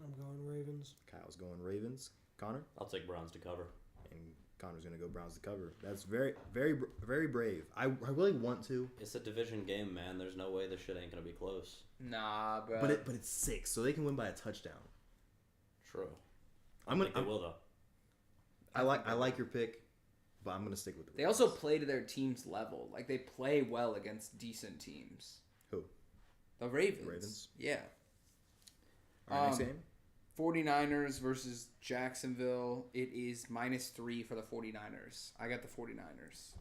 I'm going Ravens. Kyle's going Ravens. Connor. I'll take Browns to cover. And Connor's gonna go Browns to cover. That's very, very, very brave. I really want to, It's a division game, man. There's no way this shit ain't gonna be close. Nah, bro. but it's 6, so they can win by a touchdown. True. I'm I think gonna. they will though. I like your pick, but I'm gonna stick with the They Ravens. also play to their team's level. Like, they play well against decent teams. Who? The Ravens. Ravens? Yeah. All right, next Um, game. 49ers versus Jacksonville. It is -3 for the 49ers. I got the 49ers.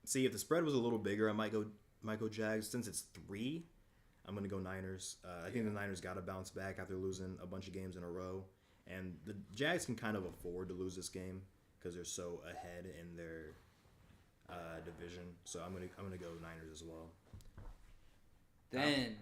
See, if the spread was a little bigger, I might go Jags. Since it's 3, I'm gonna go Niners. I think the Niners got to bounce back after losing a bunch of games in a row, and the Jags can kind of afford to lose this game because they're so ahead in their division. So I'm gonna go Niners as well. Then,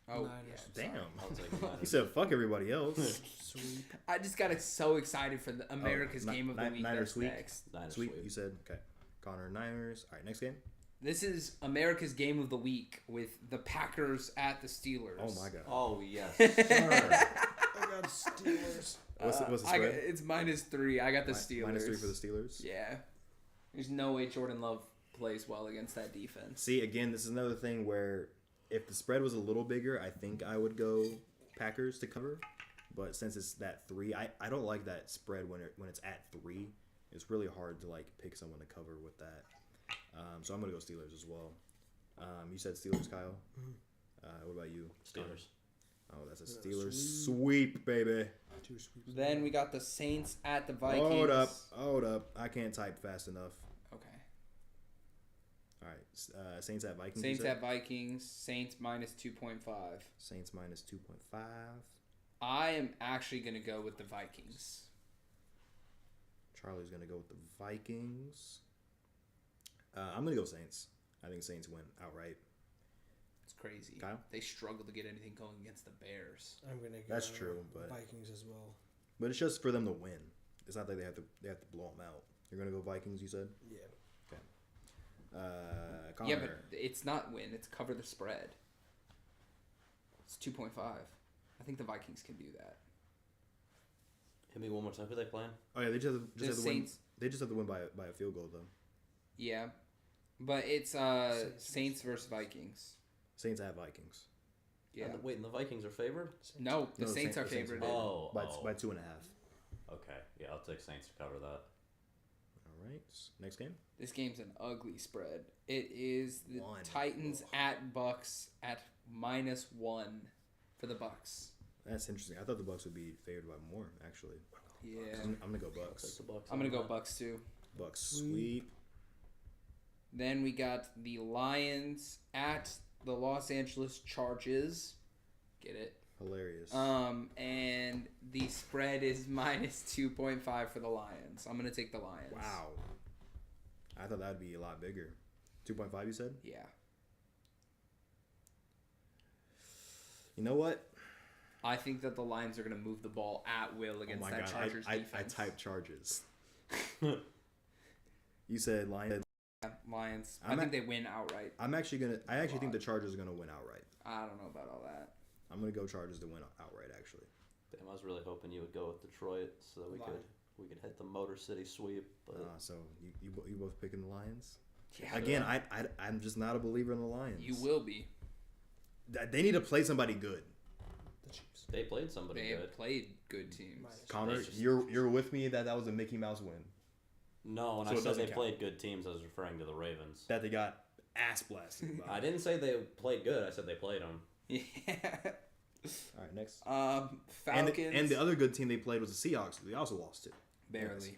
oh Niners. yeah, Damn, I'll take the he Niners. said fuck everybody else. Sweep. I just got so excited for the America's game of the week Niners that's sweep? next. Niners Sweet, sweep. you said okay. Connor Niners. All right, next game. This is America's game of the week with the Packers at the Steelers. Oh my god. Oh yes. I got Steelers. What's the I got, spread? it's -3. I got the Steelers. -3 for the Steelers. Yeah. There's no way Jordan Love plays well against that defense. See, again, this is another thing where if the spread was a little bigger, I think I would go Packers to cover. But since it's that 3, I don't like that spread when it's at 3. It's really hard to like pick someone to cover with that. So I'm gonna go Steelers as well. You said Steelers, Kyle. What about you? Steelers. Oh, that's a Steelers sweep, baby. 2 sweeps. Then we got the Saints at the Vikings. Hold up. I can't type fast enough. Okay. All right, Saints at Vikings. Saints you said? at Vikings. Saints minus 2.5. Saints minus 2.5. I am actually going to go with the Vikings. Charlie's gonna go with the Vikings. I'm gonna go Saints. I think Saints win outright. It's crazy. Kyle? They struggle to get anything going against the Bears. I'm gonna go. That's true, but- Vikings as well. But it's just for them to win. It's not like they have to blow them out. You're gonna go Vikings, you said. Yeah. Connor. Yeah, but it's not win. It's cover the spread. It's 2.5. I think the Vikings can do that. Hit me one more time. Who they playing? Oh yeah, they just have The to win. Saints. They just have to win by a field goal though. Yeah. But it's Saints versus Vikings. Saints at Vikings. Yeah. And the Vikings are favored? No, the No, Saints are the Saints favored. Oh, By 2.5. Okay. Yeah, I'll take Saints to cover that. All right. Next game. This game's an ugly spread. It is the One. Titans at Bucks at -1 for the Bucks. That's interesting. I thought the Bucks would be favored by more actually. Yeah. I'm gonna go Take Bucks. the Bucks. I'm going to on go that. Bucks too. Bucks sweep. Then we got the Lions at the Los Angeles Chargers. Get it? Hilarious. And the spread is -2.5 for the Lions. I'm going to take the Lions. Wow. I thought that would be a lot bigger. 2.5 you said? Yeah. You know what? I think that the Lions are going to move the ball at will against oh my that god. Chargers I defense. typed Charges. You said Lions. Yeah, Lions. I'm I think they win outright. I actually think the Chargers are gonna win outright. I don't know about all that. I'm gonna go Chargers to win outright actually. Damn, I was really hoping you would go with Detroit so that we could hit the Motor City sweep. But So you both picking the Lions? Yeah. Again, I'm just not a believer in the Lions. You will be. They need to play somebody good. The Chiefs. they played somebody They good. have played good teams. Minus. Connor, They just- you're with me that was a Mickey Mouse win. No, when So I it said doesn't they count. played good teams, I was referring to the Ravens. That they got ass blasted. by. I didn't say they played good. I said they played them. Yeah. All right, next. Falcons. And the other good team they played was the Seahawks. They also lost to. barely.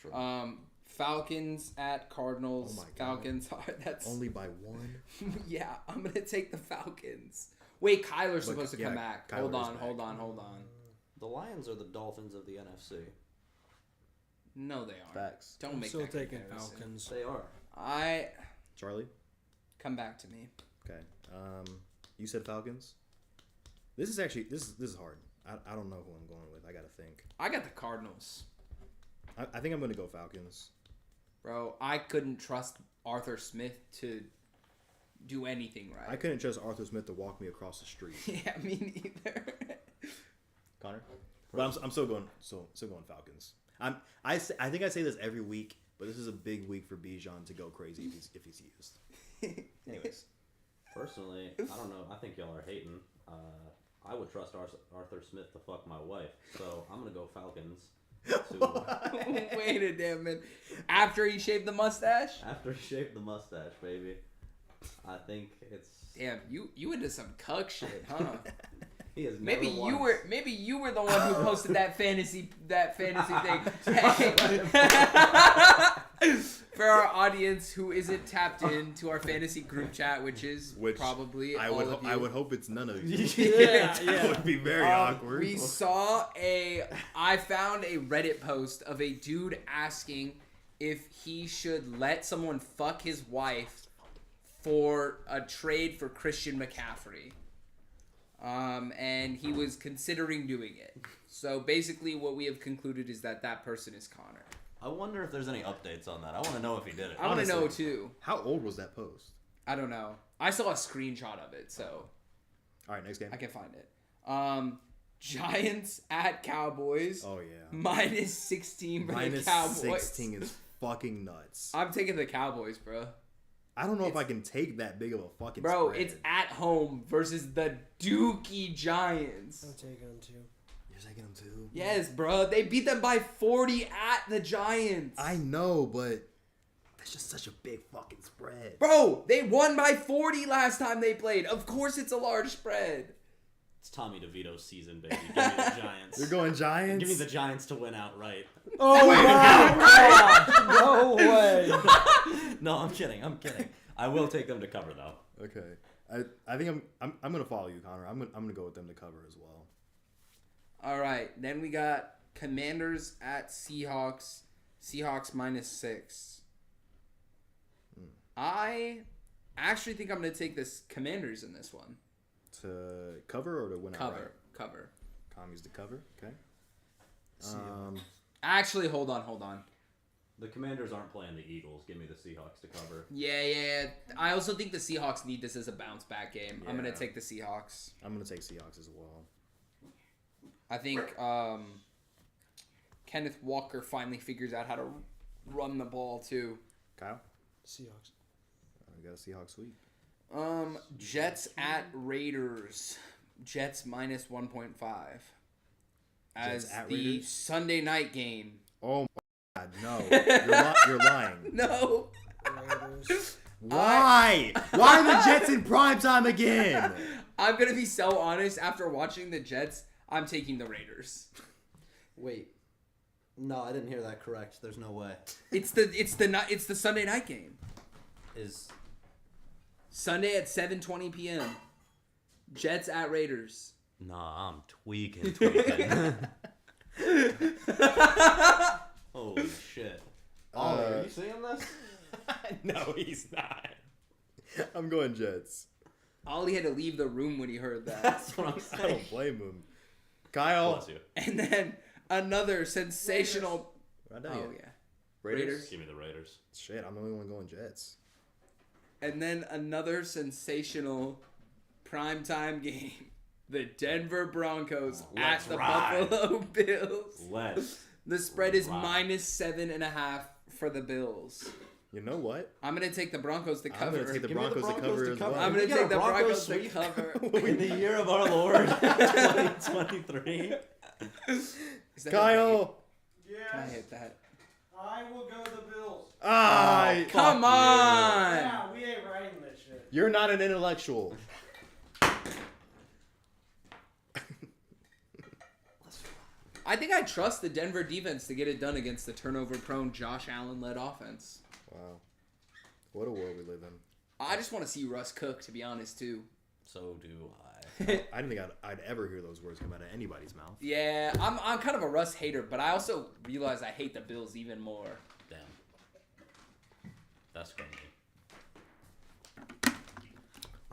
Sure. Falcons at Cardinals. Oh my God. Falcons are that's Only by one. yeah. I'm gonna take the Falcons. Wait, Kyler's supposed to yeah, come back. Kyler Hold is on, back. hold on. The Lions are the Dolphins of the NFC. No, they aren't. Facts. Don't I'm make still that taking comparison. Falcons. They are. I Charlie. come back to me. Okay. You said Falcons. This is actually this is hard. I don't know who I'm going with. I gotta think. I got the Cardinals, I think I'm gonna go Falcons. bro. I couldn't trust Arthur Smith to do anything right. I couldn't trust Arthur Smith to walk me across the street. Yeah, me neither. Connor. But I'm still going Falcons. I think I say this every week, but this is a big week for Bijan to go crazy if he's used. Anyways. Personally, I don't know. I think y'all are hating. I would trust Arthur Smith to fuck my wife. So I'm going to go Falcons. Wait a damn minute. After he shaved the mustache? After he shaved the mustache, baby. I think it's... Damn, you into some cuck shit, huh? He has Maybe never you once- were the one who posted that fantasy thing. For our audience who isn't tapped into our fantasy group chat, which probably I all would of you. I would hope it's none of you. Yeah, That would be very awkward. I found a Reddit post of a dude asking if he should let someone fuck his wife for a trade for Christian McCaffrey. And he was considering doing it. So basically what we have concluded is that person is Connor. I wonder if there's any updates on that. I want to know if he did it. I want to know Honestly. too. How old was that post? I don't know. I saw a screenshot of it, so All right, next game. I can find it. Giants at Cowboys. Oh yeah. Minus 16 for the Minus Cowboys. 16 is fucking nuts. I'm taking the Cowboys, bro. I don't know if I can take that big of a fucking Bro, spread. it's at home versus the Dookie Giants. I'm taking them too. You're taking them too? Yes, bro. They beat them by 40 at the Giants. I know, but It's just such a big fucking spread. Bro, they won by 40 last time they played. Of course it's a large spread. It's Tommy DeVito's season, baby. Give me the Giants. You're going Giants? Give me the Giants to win outright. Oh my God! No way. No, I'm kidding. I will take them to cover though. Okay. I think I'm gonna follow you, Connor. I'm gonna go with them to cover as well. All right, then we got Commanders at Seahawks. Seahawks -6. I actually think I'm going to take this Commanders in this one. To cover or to win outright? Cover. Commies to cover. Okay. Actually, hold on. The Commanders aren't playing the Eagles. Give me the Seahawks to cover. Yeah. I also think the Seahawks need this as a bounce back game. I'm going Yeah. to take the Seahawks. I'm gonna take Seahawks as well. I think Kenneth Walker finally figures out how to run the ball too. Kyle, Seahawks. we got a Seahawks sweep. Jets at Raiders. Jets -1.5 as Jets at the Raiders? Sunday night game. Oh my God, no! You're lying. No. Raiders. Why? Why are the Jets in prime time again? I'm gonna be so honest. After watching the Jets, I'm taking the Raiders. Wait. No, I didn't hear that correct. There's no way. It's the Sunday night game. Is Sunday at 7:20 p.m. Jets at Raiders. Nah, I'm tweaking. Holy shit. Ollie, are you seeing this? No, he's not. I'm going Jets. Ollie had to leave the room when he heard that. That's what I'm I saying. don't blame him. Kyle. Bless you. And then another sensational. We're not done Oh yet. yeah. Raiders. Give me the Raiders. Shit, I'm the only one going Jets. And then another sensational primetime game. The Denver Broncos at Let's the ride. Buffalo Bills. Let's. The spread is ride. -7.5 for the Bills. You know what? I'm gonna take the Broncos to I'm cover. gonna take the Give me the Broncos to Broncos cover to as cover. well. I'm We gonna got take a the Broncos Broncos to sweep. cover. In the year of our Lord, 2023. Is that Kyle. okay? Can I hit that? I will go the Bills. Ah, Come on! Yeah, we ain't writing this shit. you're not an intellectual. I think I trust the Denver defense to get it done against the turnover-prone Josh Allen-led offense. Wow. What a world we live in. I just want to see Russ cook, to be honest, too. So do I. I didn't think I'd ever hear those words come out of anybody's mouth. Yeah, I'm kind of a Russ hater, but I also realize I hate the Bills even more. Damn. That's crazy.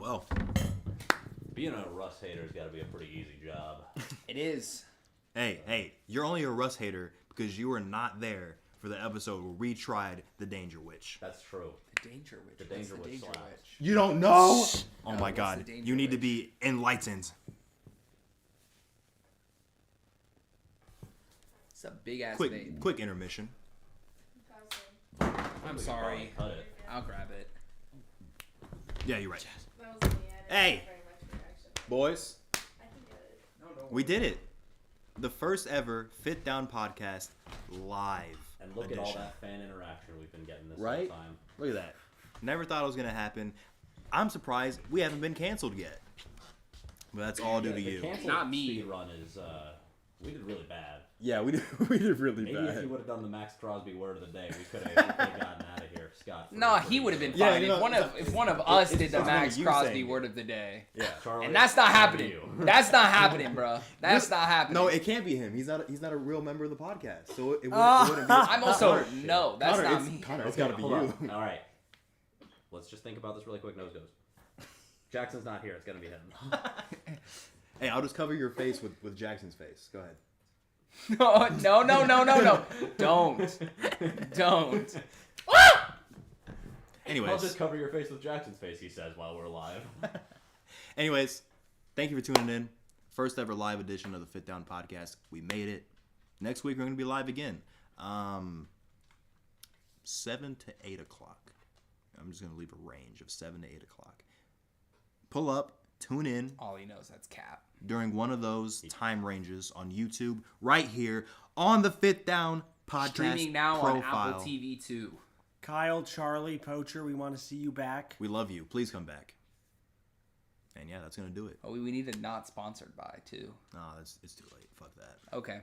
Well, Being a Russ hater's got to be a pretty easy job. It is. hey, you're only a Russ hater because you were not there for the episode where we tried the Danger Witch. That's true. The Danger Witch. The What's Danger Witch slaps. You don't know? Oh No, my what's God. the Danger You need to Witch? be enlightened. It's a big-ass name. Quick intermission. I'm sorry. Cut it. I'll grab it. Yeah, you're right. That was me. I Hey. didn't have very much reaction. Boys, I can get it. we did it. The first ever Fit Down podcast live And look edition. at all that fan interaction we've been getting this Right? whole time. Look at that. Never thought it was going to happen. I'm surprised we haven't been canceled yet. But that's all due to The you. canceled Not me. speed run is, we did really bad. Yeah, we did really Maybe if you would have done the Max Crosby word of the day, we could have gotten out of here, Scott. No, he would have been Yeah, fine you know, if one of us did the it's Max you Crosby saying it. word of the day. Yeah. Charlie, And that's not over happening. you. That's not happening, bro. That's not happening. No, it can't be him. He's not a real member of the podcast. So it wouldn't be. I'm also Connor, no. That's Connor, not it's, me. Connor, it's Okay, got to be hold you. on. All right. Let's just think about this really quick. Nose goes. Jackson's not here. It's going to be him. Hey, I'll just cover your face with Jackson's face. Go ahead. No. Don't. Anyways. I'll just cover your face with Jackson's face, he says, while we're live. Anyways, thank you for tuning in. First ever live edition of the Fit Down podcast. We made it. Next week we're going to be live again. 7 to 8 o'clock. I'm just going to leave a range of 7 to 8 o'clock. Pull up, tune in All he knows that's cap. during one of those time ranges on YouTube, right here on the Fit Down podcast Streaming now profile. on Apple TV too. Kyle, Charlie, Poacher, we want to see you back. We love you. Please come back. And yeah, that's gonna do it. Oh, we need a not sponsored by too. Nah, it's too late. Fuck that. Okay.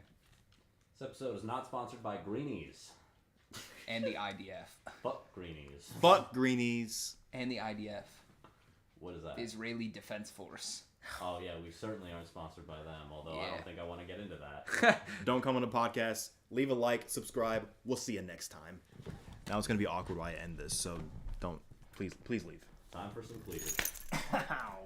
This episode is not sponsored by Greenies. And the IDF. Fuck Greenies. Fuck Greenies. And the IDF. What is that? The Israeli Defense Force. Oh yeah, we certainly aren't sponsored by them. Although I Yeah. don't think I want to get into that. Don't come on the podcast. Leave a like, subscribe. We'll see you next time. Now it's gonna be awkward while I end this, so don't. Please leave. Time for some cleavage. Ow.